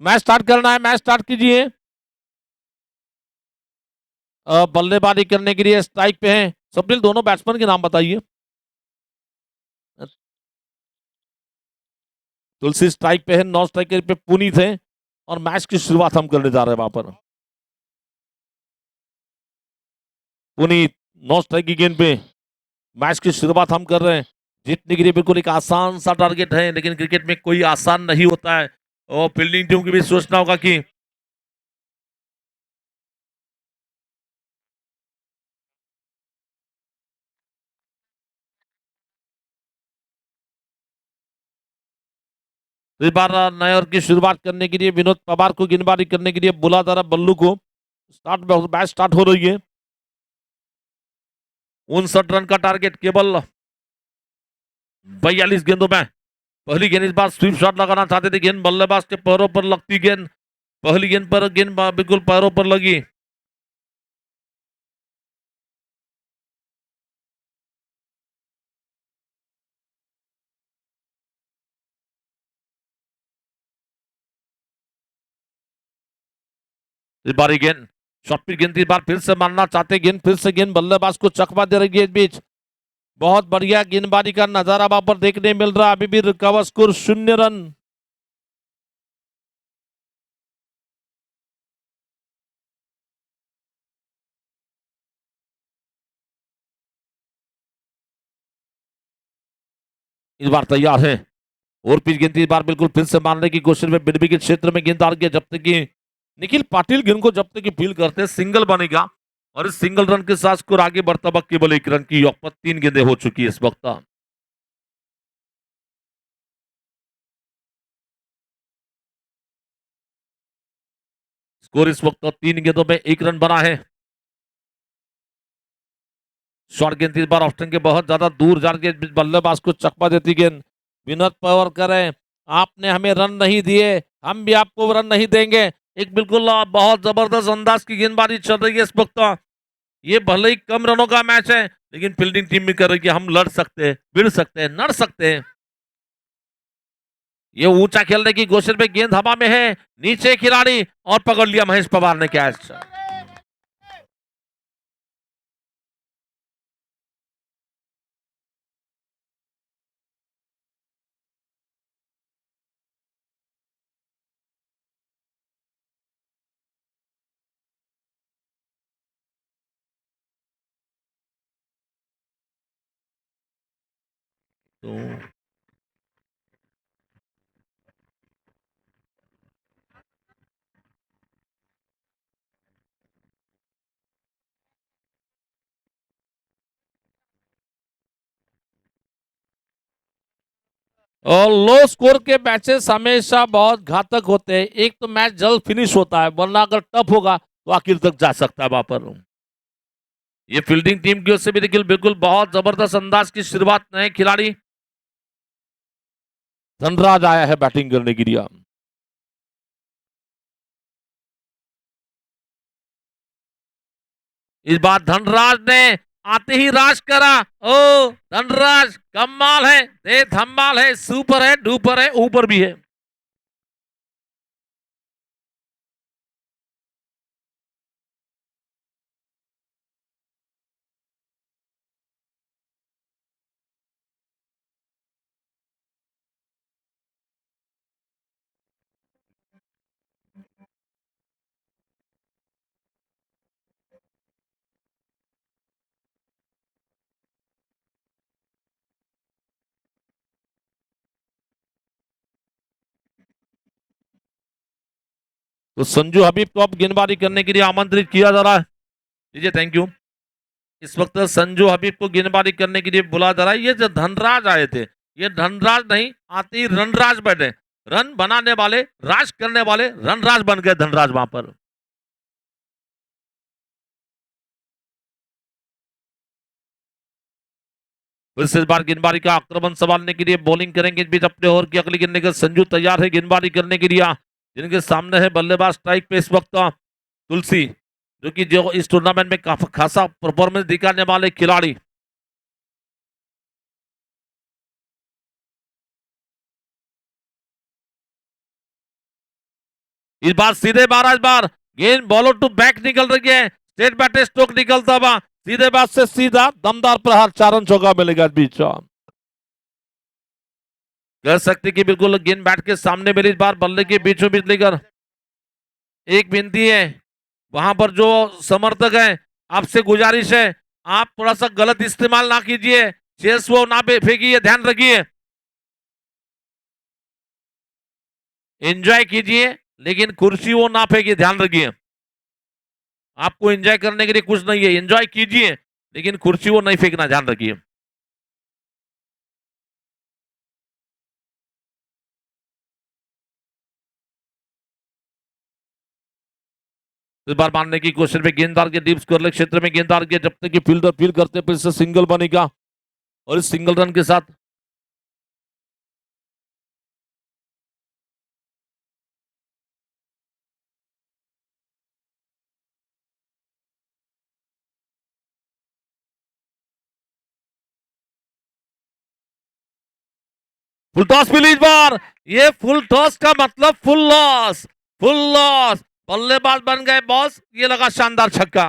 [SPEAKER 1] मैच स्टार्ट करना है, मैच स्टार्ट कीजिए। बल्लेबाजी करने के लिए स्ट्राइक पे हैं स्वप्निल, दोनों बैट्समैन के नाम बताइए। तुलसी स्ट्राइक पे है, नॉन स्ट्राइकर पे पुनीत है, और मैच की शुरुआत हम करने जा रहे हैं वहां पर। पुनीत नॉन स्ट्राइक की गेंद पे मैच की शुरुआत हम कर रहे हैं। जीतने के लिए बिल्कुल एक आसान सा टारगेट है, लेकिन क्रिकेट में कोई आसान नहीं होता है, और फील्डिंग टीम की भी सोचना होगा कि इस बार नए ओवर की शुरुआत करने के लिए विनोद पवार को गेंदबाजी करने के लिए बुला जा रहा बल्लू को। मैच स्टार्ट हो रही है। 59 रन का टारगेट केवल 42 गेंदों में। पहली गेंद इस बार स्वीप शॉट लगाना चाहते थे, गेंद बल्लेबाज के पैरों पर लगती गेंद, पहली गेंद पर गेंद बिल्कुल पैरों पर लगी। इस बार गेंद शॉट पिच गेंद, इस बार फिर से मारना चाहते गेंद, फिर से गेंद बल्लेबाज को चकमा दे रही है इस बीच। बहुत बढ़िया गेंदबाजी का नजारा वहां पर देखने मिल रहा है। अभी भी रिकवर स्कोर 0 रन। इस बार तैयार है और पिच गेंद इस बार बिल्कुल फिर से मारने की कोशिश में बिडबी के क्षेत्र में गेंद आ गया। जब तक कि निखिल पाटिल गेंद को जब तक कि फील करते हैं सिंगल बनेगा, और इस सिंगल रन के साथ स्कोर आगे बढ़ता वक्त केवल 1 रन की योग पर 3 गेंदें हो चुकी है इस वक्त। स्कोर इस वक्त 3 गेंदों में 1 रन बना है। शॉर्ट गेंद इस बार ऑप्शन के बहुत ज्यादा दूर जा रही है, बल्लेबाज को चकमा देती गेंद। विनोद पवार करें, आपने हमें रन नहीं दिए, हम भी आपको रन नहीं देंगे। एक बिल्कुल बहुत जबरदस्त अंदाज की गेंदबाजी चल रही है इस वक्त। ये भले ही कम रनों का मैच है, लेकिन फील्डिंग टीम भी कर रही है हम लड़ सकते हैं, भिड़ सकते हैं, नड़ सकते हैं। ये ऊंचा खेलने की कोशिश में गेंद हवा में है, नीचे खिलाड़ी, और पकड़ लिया महेश पवार ने कैच। तो और लो स्कोर के मैचेस हमेशा बहुत घातक होते हैं। एक तो मैच जल्द फिनिश होता है, वरना अगर टफ होगा तो आखिर तक जा सकता है वहां पर। ये फील्डिंग टीम की ओर से भी देखिए बिल्कुल बहुत जबरदस्त अंदाज की शुरुआत नए खिलाड़ी धनराज आया है बैटिंग करने के लिए। इस बार धनराज ने आते ही राज करा। ओ धनराज कमाल है, दे धमाल है, सुपर है, डुपर है, ऊपर भी है। तो संजू हबीब को अब गेंदबाजी करने के लिए आमंत्रित किया जा रहा है। जी थैंक यू। इस वक्त संजू हबीब को गेंदबाजी करने के लिए बुला जा रहा है। ये जो धनराज आए थे, ये धनराज नहीं, आते ही रनराज बैठे। रन बनाने वाले, राज करने वाले रनराज बन गए धनराज वहां पर। फिर से इस बार गेंदबाजी का आक्रमण संभालने के लिए बॉलिंग करेंगे। इस बीच अपने ओवर की अगली गेंद लेकर संजू तैयार है गेंदबाजी करने के लिए। जिनके सामने है बल्लेबाज स्ट्राइक पे इस वक्त तुलसी, जो कि जो इस टूर्नामेंट में काफी खासा परफॉर्मेंस दिखाने वाले खिलाड़ी। इस बार सीधे मारा, इस बार गेंद बॉलर टू बैक निकल रही है। स्टेट बैटे स्ट्रोक निकलता हुआ सीधे बात से सीधा दमदार प्रहार, 4 रन चौका मिलेगा इस बीच। कह सकते कि बिल्कुल गेंद बैट के सामने मेरी इस बार बल्ले के बीचों बीच लेकर एक बिंदी है। वहां पर जो समर्थक है, आपसे गुजारिश है, आप थोड़ा सा गलत इस्तेमाल ना कीजिए। चेस वो ना फेंकिए, ध्यान रखिए। एंजॉय कीजिए, लेकिन कुर्सी वो ना फेंकिए, ध्यान रखिए। आपको एंजॉय करने के लिए कुछ नहीं है, एंजॉय कीजिए, लेकिन कुर्सी वो नहीं फेंकना, ध्यान रखिए। इस बार मारने की कोशिश में गेंददार के डीप स्कोर क्षेत्र में गेंददार के जब तक कि फील्डर फील करते फिर से सिंगल बनेगा। और इस सिंगल रन के साथ फुल टॉस मिली इस बार। ये फुल टॉस का मतलब फुल लॉस, फुल लॉस। बल्लेबाज बन गए बॉस, ये लगा शानदार छक्का।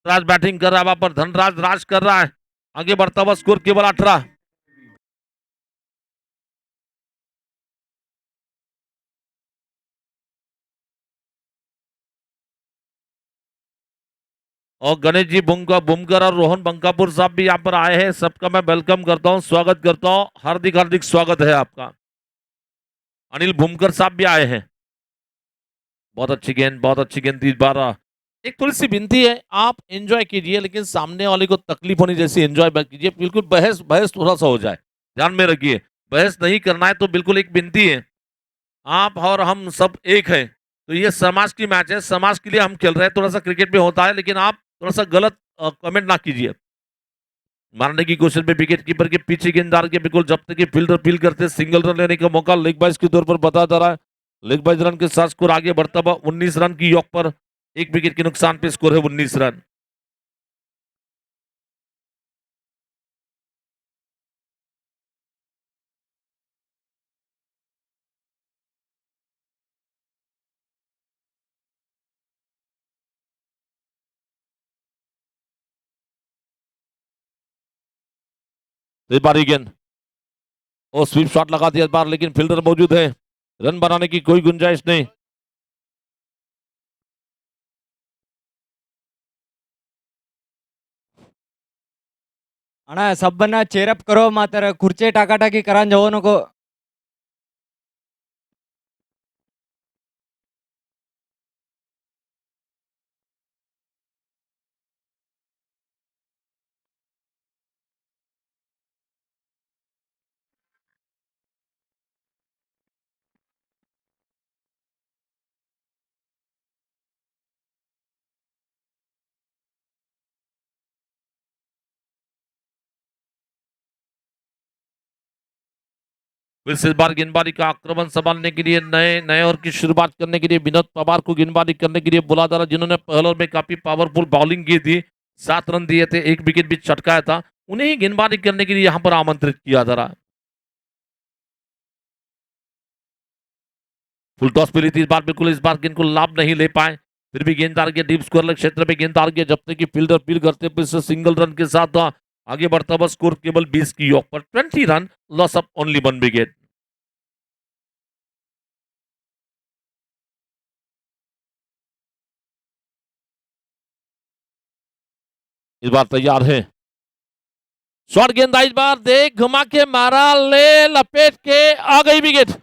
[SPEAKER 1] राज बैटिंग कर रहा है, वहां पर धनराज राज कर रहा है। आगे बढ़ता हुआ स्कोर केवल 18। और गणेश जी बुमकर और रोहन बंकापुर साहब भी यहाँ पर आए हैं। सबका मैं वेलकम करता हूँ, स्वागत करता हूँ, हार्दिक हार्दिक स्वागत है आपका। अनिल भूमकर साहब भी आए हैं। बहुत अच्छी गेंद, बहुत अच्छी गेंद इस बार। एक थोड़ी सी विनती है, आप एंजॉय कीजिए, लेकिन सामने वाले को तकलीफ होनी जैसी एंजॉय मत कीजिए। बिल्कुल बहस बहस थोड़ा सा हो जाए, ध्यान में रखिए। बहस नहीं करना है, तो बिल्कुल एक विनती है, आप और हम सब एक है। तो ये समाज की मैच है, समाज के लिए हम खेल रहे हैं। थोड़ा सा क्रिकेट में होता है, लेकिन आप थोड़ा सा गलत कमेंट ना कीजिए। मारने की कोशिश में विकेट कीपर के पीछे गेंददार के बिल्कुल जब तक फील्डर फील करते सिंगल रन लेने का मौका लेग बाइज के तौर पर बताया जा रहा है। लेग बाइज रन के साथ स्कोर आगे बढ़ता हुआ 19 रन की यॉक पर, एक विकेट के नुकसान पे स्कोर है 19 रन। इस बार ही गेंद और स्वीप शॉट लगा दिया इस बार, लेकिन फील्डर मौजूद है, रन बनाने की कोई गुंजाइश नहीं।
[SPEAKER 2] ಅಣ್ಣ ಸಬ್ಬನ್ನ ಚೇರಪ್ ಕರೋ ಮಾತಾರ ಕುರ್ಚೆ ಟಾಕಾಟಾಕಿ ಕರಾನ್ ಜವನಕೋ
[SPEAKER 1] फिर से इस बार गेंदबाजी का आक्रमण संभालने के लिए नए ओवर की शुरुआत करने के लिए विनोद पवार को गेंदबाजी करने के लिए बुला जा रहा, जिन्होंने पहले ओवर में काफी पावरफुल बॉलिंग की थी, 7 रन दिए थे, 1 विकेट भी चटकाया था, उन्हें ही गेंदबाजी करने के लिए यहां पर आमंत्रित किया जा रहा है। फुल टॉस मिली थी इस बार, बिल्कुल इस बार गेंद को लाभ नहीं ले पाए, फिर भी गेंददार के डीप स्कोर क्षेत्र में गेंददार के जब तक की फील्डर फील करते फिर से सिंगल रन के साथ आगे बढ़ता हुआ स्कोर केवल 20 की ऑफ पर 20 run, loss of only 1 wicket. इस बार तैयार है, शॉर्ट गेंद इस बार देख घुमा के मारा, ले लपेट के आ गई विकेट।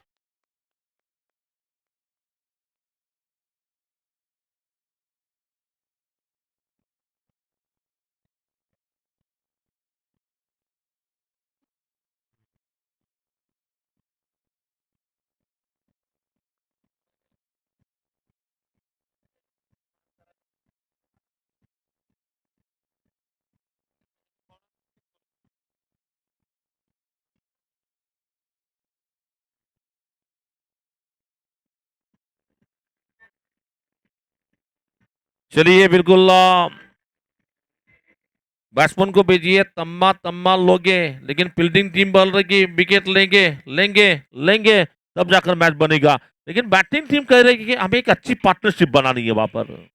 [SPEAKER 1] चलिए बिल्कुल बैट्समैन को भेजिए, तम्मा तम्मा लोगे, लेकिन फील्डिंग टीम बोल रही कि विकेट लेंगे लेंगे लेंगे तब जाकर मैच बनेगा, लेकिन बैटिंग टीम कह रही है कि हमें एक अच्छी पार्टनरशिप बनानी है वहां पर।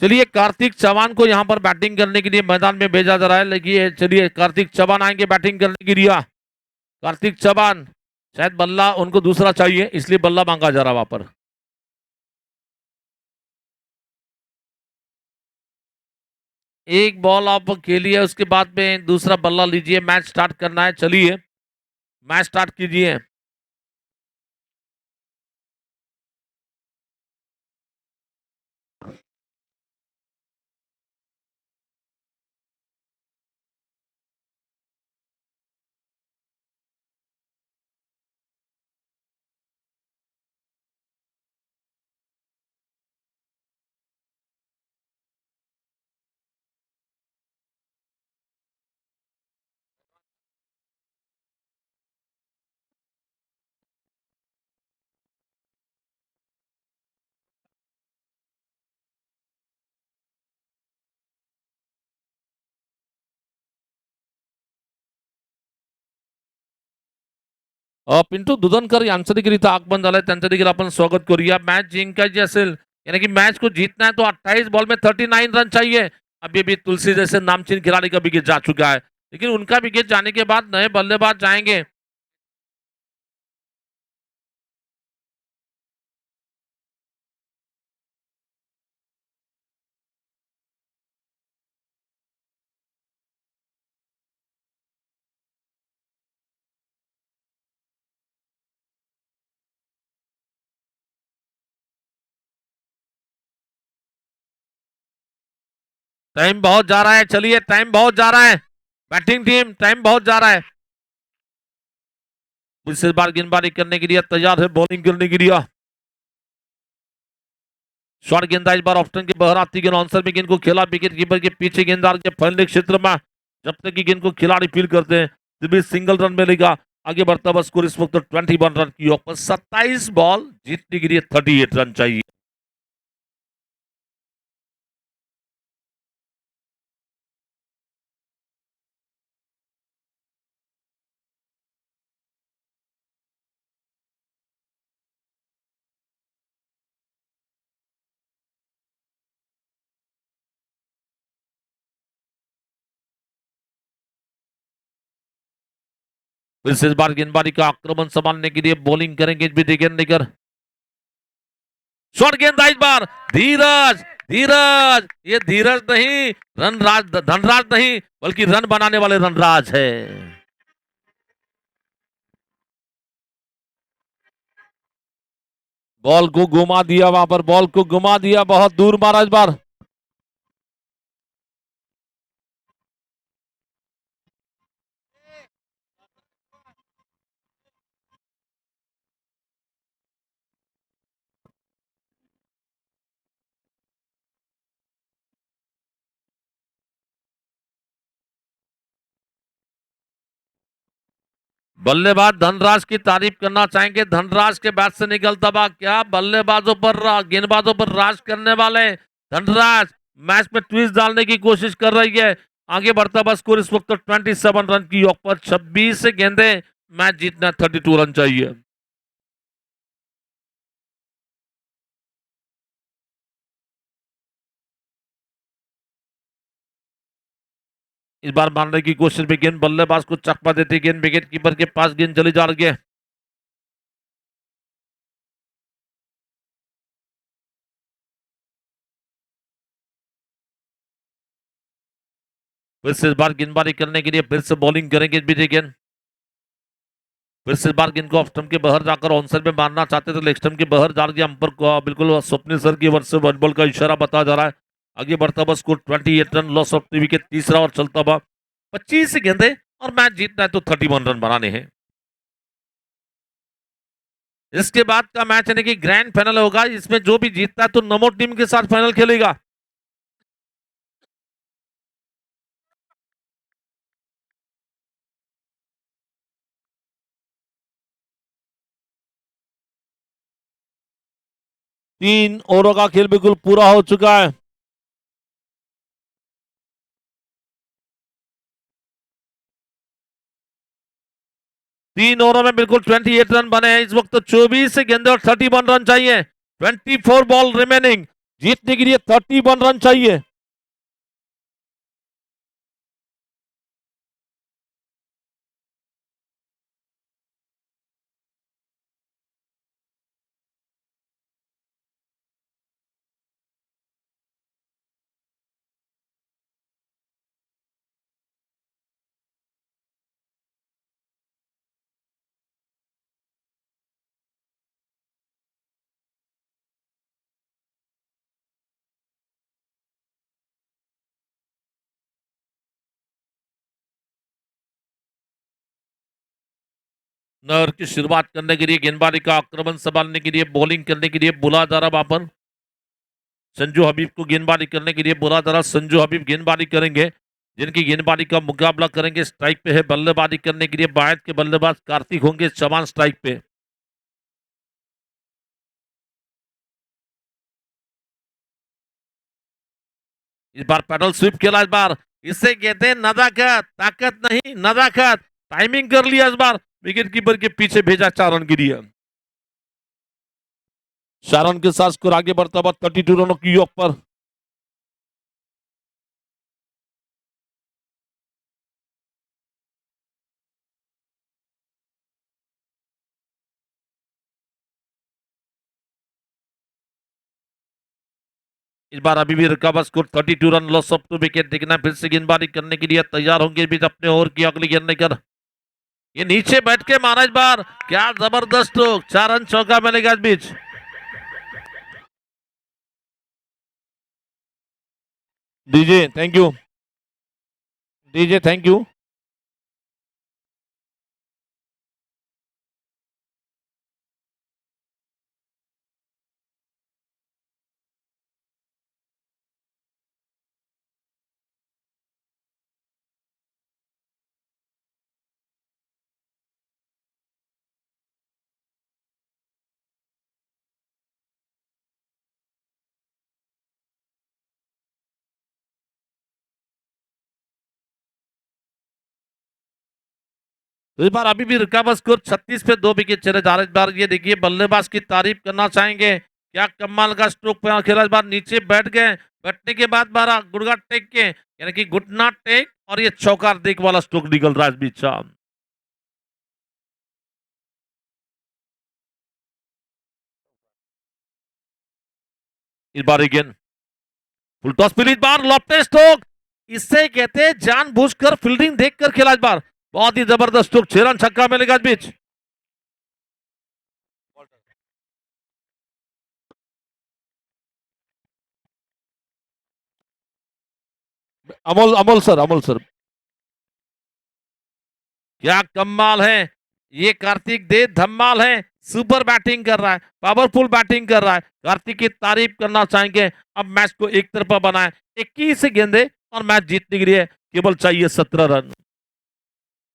[SPEAKER 1] चलिए कार्तिक चौहान को यहां पर बैटिंग करने के लिए मैदान में भेजा जा रहा है, लेकिन चलिए कार्तिक चौहान आएंगे बैटिंग करने के लिए। कार्तिक चौहान, शायद बल्ला उनको दूसरा चाहिए इसलिए बल्ला मांगा जा रहा वहां पर। एक बॉल आप खेलिए, उसके बाद में दूसरा बल्ला लीजिए, मैच स्टार्ट करना है। चलिए मैच स्टार्ट कीजिए। पिंटू दुधनकर यांचं देखील इथं आगमन झालंय, त्यांचं देखील आपण स्वागत करूया। मैच जिंकायची असेल यानी कि मैच को जीतना है तो 28 बॉल में 39 रन चाहिए। अभी भी तुलसी जैसे नामचीन खिलाड़ी का विकेट जा चुका है, लेकिन उनका विकेट जाने के बाद नए बल्लेबाज जाएंगे। टाइम बहुत जा रहा है, चलिए टाइम बहुत जा रहा है, बैटिंग टीम टाइम बहुत जा रहा है। इस बार गेंदबाजी करने के लिए तैयार है, बॉलिंग करने के लिए। शॉर्ट गेंदा इस बार ऑप्शन के बाहर आती गेंद आंसर में गेंद को खेला विकेट कीपर के पीछे, गेंददार के फैलने क्षेत्र में जब तक कि गेंद को खिलाड़ी फील करते हैं तब भी सिंगल रन मिलेगा। आगे बढ़ता हुआ स्कोर इस वक्त 21 रन की ऑफ पर 27 बॉल जीतने के लिए 38 रन चाहिए। फिर से इस बार गेंदबाजी का आक्रमण संभालने के लिए बॉलिंग करेंगे लेकर शॉर्ट गेंद इस बार धीरज धीरज, ये धीरज नहीं रनराज धनराज नहीं बल्कि रन बनाने वाले रनराज है। बॉल को घुमा दिया, वहां पर बॉल को घुमा दिया, बहुत दूर मारा इस बार। बल्लेबाज धनराज की तारीफ करना चाहेंगे। धनराज के बैट से निकलता हुआ क्या बल्लेबाजों पर गेंदबाजों पर राज करने वाले धनराज मैच में ट्विस्ट डालने की कोशिश कर रही है। आगे बढ़ता हुआ स्कोर इस वक्त 27 रन की योग पर 26 गेंदे, मैच जीतना 32 रन चाहिए। इस बार मारने की कोशिश में गेंद बल्लेबाज को चकमा देती गेंद विकेट कीपर के पास गेंद चली जा रही है। फिर से इस बार गेंदबाजी करने के लिए फिर से बॉलिंग करेंगे विजय गेंद। फिर से इस बार गेंद को ऑफ स्टंप के बाहर जाकर ऑन साइड में मारना चाहते थे, लेग स्टंप के बाहर जा रही अंपर को बिल्कुल स्वप्निल सर की ओर से वन बॉल का इशारा बताया जा रहा है। आगे बढ़ता हुआ score 28 run, loss of 3 wicket, तीसरा और चलता हुआ 25 गेंदे और मैच जीतना है तो 31 रन बनाने हैं। इसके बाद का मैच यानी कि ग्रैंड फाइनल होगा, इसमें जो भी जीतता है तो नमो टीम के साथ फाइनल खेलेगा। तीन ओवरों का खेल बिल्कुल पूरा हो चुका है। तीन ओवरों में बिल्कुल 28 रन बने हैं इस वक्त। 24 गेंदे और 31 रन चाहिए। 24 बॉल रिमेनिंग, जीतने के लिए 31 रन चाहिए। नर की शुरुआत करने के लिए गेंदबाजी का आक्रमण संभालने के लिए बॉलिंग करने के लिए बुला जा रहा वहां पर संजू हबीब को गेंदबाजी करने के लिए बुला जा रहा। संजू हबीब गेंदबाजी करेंगे, जिनकी गेंदबाजी का मुकाबला करेंगे। स्ट्राइक पे है बल्लेबाजी करने के लिए बायत के बल्लेबाज कार्तिक होंगे, चौहान स्ट्राइक पे। इस बार पैडल स्वीप खेला इस बार, इसे कहते हैं नजाकत, ताकत नहीं नजाकत। टाइमिंग कर लिया इस बार, विकेट कीपर के पीछे भेजा 4 रन के लिए। 4 रन के साथ स्कोर आगे बढ़ता हुआ 32 रनों की योग पर। इस बार अभी भी recover score 32 run, loss of 2 wicket. देखना फिर से गेंदबाजी करने के लिए तैयार होंगे बीच अपने ओवर की अगली गेंद लेकर। ये नीचे बैठ के मारा इस बार, क्या जबरदस्त स्ट्रोक, 4 रन चौका मिलेगा इस बीच। DJ thank you, DJ thank you. तो इस बार अभी भी रिकवर स्कोर 36 पे 2 विकेट चले जा रहे। इस बार ये देखिए बल्लेबाज की तारीफ करना चाहेंगे, क्या कमाल का स्ट्रोक खेला इस बार। नीचे बैठ गए, बैठने के बाद बारह गुड़गा टेक के यानी कि घुटना टेक और ये चौका देख वाला स्ट्रोक निकल रहा है इस बीच। इस बार अगेन फुल टॉस मिली, इस बार लॉफ्टेड स्ट्रोक, इससे कहते हैं जानबूझकर फील्डिंग देखकर खेला इस बार। बहुत ही जबरदस्त स्ट्रोक, 6 रन छक्का मिलेगा इस बीच। अमोल अमोल सर क्या कमाल है ये कार्तिक दे धमाल है सुपर बैटिंग कर रहा है पावरफुल बैटिंग कर रहा है कार्तिक की तारीफ करना चाहेंगे अब मैच को एक तरफा बनाए 21 गेंदे और मैच जीतने के लिए केवल चाहिए 17 रन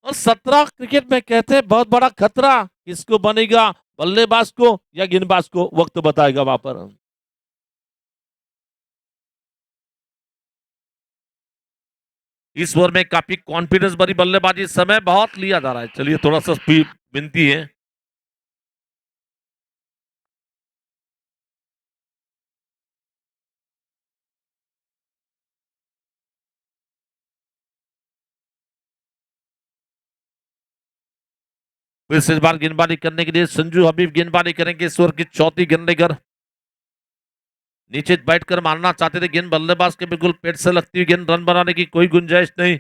[SPEAKER 1] और 17 क्रिकेट में कहते हैं बहुत बड़ा खतरा किसको बनेगा बल्लेबाज को या गेंदबाज को वक्त बताएगा वहां पर इस ओवर में काफी कॉन्फिडेंस भरी बल्लेबाजी समय बहुत लिया जा रहा है चलिए थोड़ा सा स्पीड विनती है फिर से इस बार गेंदबाजी करने के लिए संजू हबीब गेंदबाजी करेंगे इस ओवर की चौथी गेंद लेकर नीचे बैठकर मारना चाहते थे गेंद बल्लेबाज के बिल्कुल पेट से लगती हुई गेंद रन बनाने की कोई गुंजाइश नहीं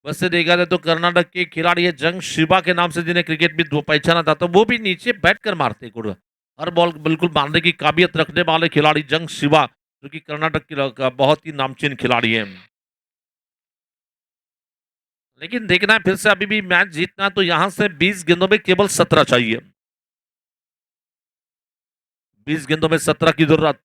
[SPEAKER 1] वैसे देखा जाए तो कर्नाटक के खिलाड़ी है जंग शिवा के नाम से जिन्हें क्रिकेट भी पहचाना जाता है वो भी नीचे बैठकर मारते गुड़ हर बॉल बिल्कुल मारने की काबिलियत रखने वाले खिलाड़ी जंग शिवा जो कि कर्नाटक का बहुत ही नामचीन खिलाड़ी है लेकिन देखना है फिर से अभी भी मैच जीतना है तो यहां से 20 गेंदों में केवल 17 चाहिए 20 गेंदों में 17 की जरूरत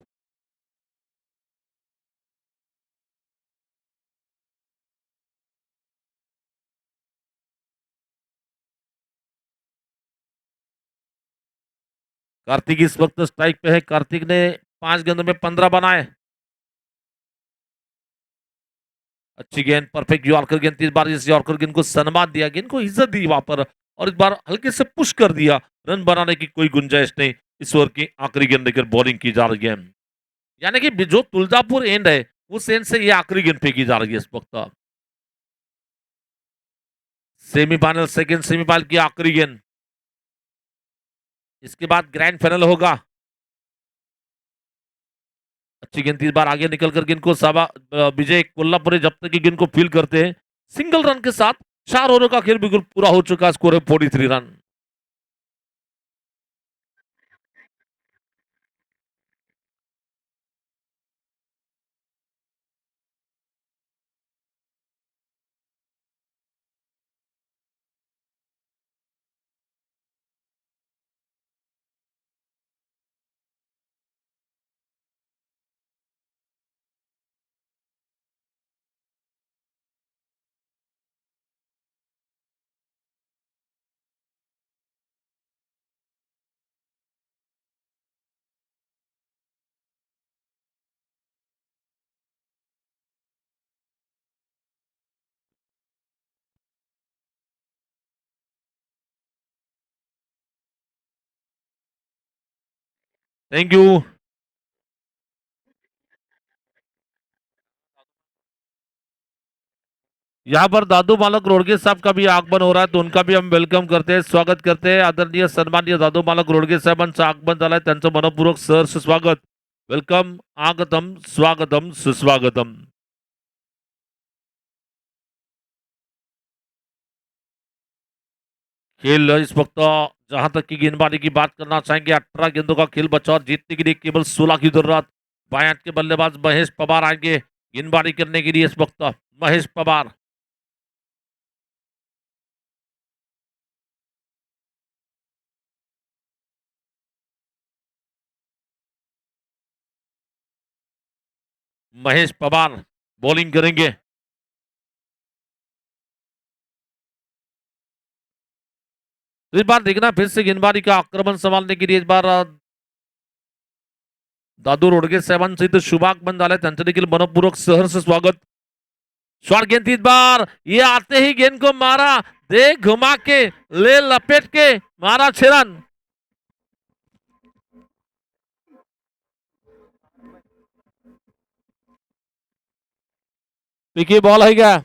[SPEAKER 1] कार्तिक इस वक्त स्ट्राइक पे है कार्तिक ने 5 गेंदों में 15 बनाए अच्छी गेंद परफेक्ट यॉर्कर गेंद इस बार इस यॉर्कर गेंद को सन्मान दिया गेंद को इज्जत दी वहां पर और इस बार हल्के से पुश कर दिया रन बनाने की कोई गुंजाइश नहीं इस ओवर की आखिरी गेंद लेकर बॉलिंग की जा रही है यानी कि जो तुलजापुर एंड है उस एंड से ये आखिरी गेंद फेंकी जा रही है इस वक्त सेमीफाइनल सेकंड सेमीफाइनल की आखिरी गेंद इसके बाद ग्रैंड फाइनल होगा अच्छी गेंद इस बार आगे निकल कर गेंद को विजय कोल्हापुरी जब तक की गेंद को फील करते हैं सिंगल रन के साथ 4 ओवर का खेल बिल्कुल पूरा हो चुका स्कोर है 43 रन थैंक यू यहाँ पर दादू मालक रोडगे साहब का भी आगमन हो रहा है तो उनका भी हम वेलकम करते हैं स्वागत करते हैं आदरणीय सन्माननीय दादू मालक रोडगे साहेबांचं आगमन झालंय त्यांचं मनपूर्वक सहर्ष स्वागत वेलकम आगतम स्वागतम सुस्वागतम खेल इस वक्त जहां तक की गेंदबाजी की बात करना चाहेंगे 18 गेंदों का खेल बचा और जीतने के लिए केवल 16 की जरूरत बायां के बल्लेबाज महेश पवार आएंगे गेंदबाजी करने के लिए इस वक्त महेश पवार महेश पवार बॉलिंग करेंगे तो इस बार देखना फिर से गेंदबाजी का आक्रमण संभालने के लिए इस बार दादू रोडगे साहेबांचं इथं शुभागमन झालंय त्यांचं देखील मनपूर्वक सहर्ष स्वागत शॉर्ट गेंद इस बार ये आते ही गेंद को मारा दे घुमा के ले लपेट के मारा 6 रन पिकी बॉल है क्या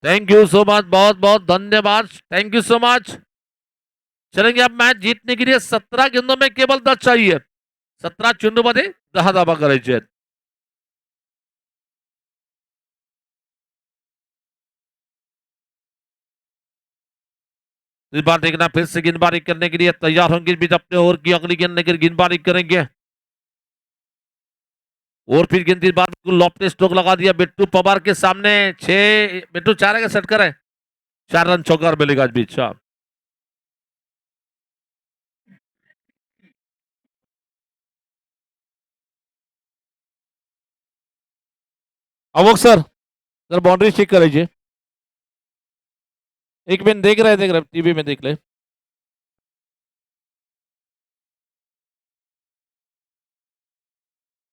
[SPEAKER 1] थैंक यू सो मच बहुत बहुत धन्यवाद थैंक यू सो मच चलेंगे अब मैच जीतने के लिए 17 गेंदों में केवल 10 चाहिए 17 चेंडूमध्ये 10 धावा करायचे आहेत. इस बार देखना फिर से गेंदबाजी करने के लिए तैयार होंगे बीच अपने ओवर की अगली गेंद लेकर गेंदबाजी करेंगे और फिर गेंदबाज को लॉफ्ट स्ट्रोक लगा दिया बिट्टू पवार के सामने 6 बिट्टू 4 का सेट करे 4 रन चौकार मिलेगा इस बीच अवोक सर बाउंड्री चेक करायची एक मिनट देख रहे टीवी में देख ले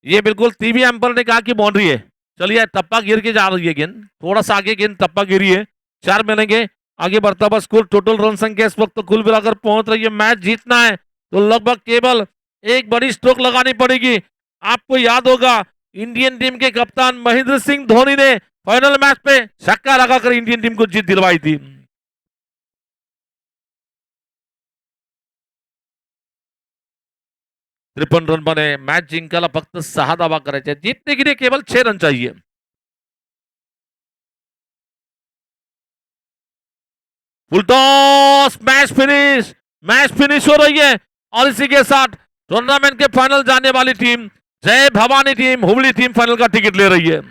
[SPEAKER 1] ये बिल्कुल टीवी एम्पर ने कहा कि बाउंड्री है चलिए टप्पा गिर के जा रही है गेंद थोड़ा सा आगे गेंद टप्पा गिरी है 4 मिलेंगे आगे बढ़ता हुआ स्कोर टोटल रन संख्या इस वक्त तो कुल मिलाकर पहुंच रही है मैच जीतना है तो लगभग केवल एक बड़ी स्ट्रोक लगानी पड़ेगी आपको याद होगा इंडियन टीम के कप्तान महेंद्र सिंह धोनी ने फाइनल मैच पे छक्का लगाकर इंडियन टीम को जीत दिलवाई थी 53 रन बने मॅच जिंकायला फक्त 6 धावा करायच्या जीतने के लिए केवल 6 रन चाहिए फुल टॉस मैच फिनिश हो रही है और इसी के साथ टूर्नामेंट के फाइनल जाने वाली टीम जय Bhavani team Hubli team final का टिकट ले रही है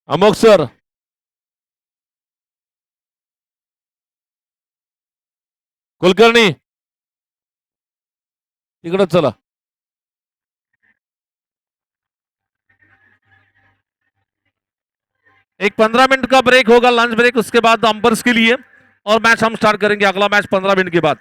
[SPEAKER 1] अमोक सर कुलकर्णी तिकडे चला एक 15 मिनट का ब्रेक होगा लंच ब्रेक उसके बाद अंपर्स के लिए और मैच हम स्टार्ट करेंगे अगला मैच 15 मिनट के बाद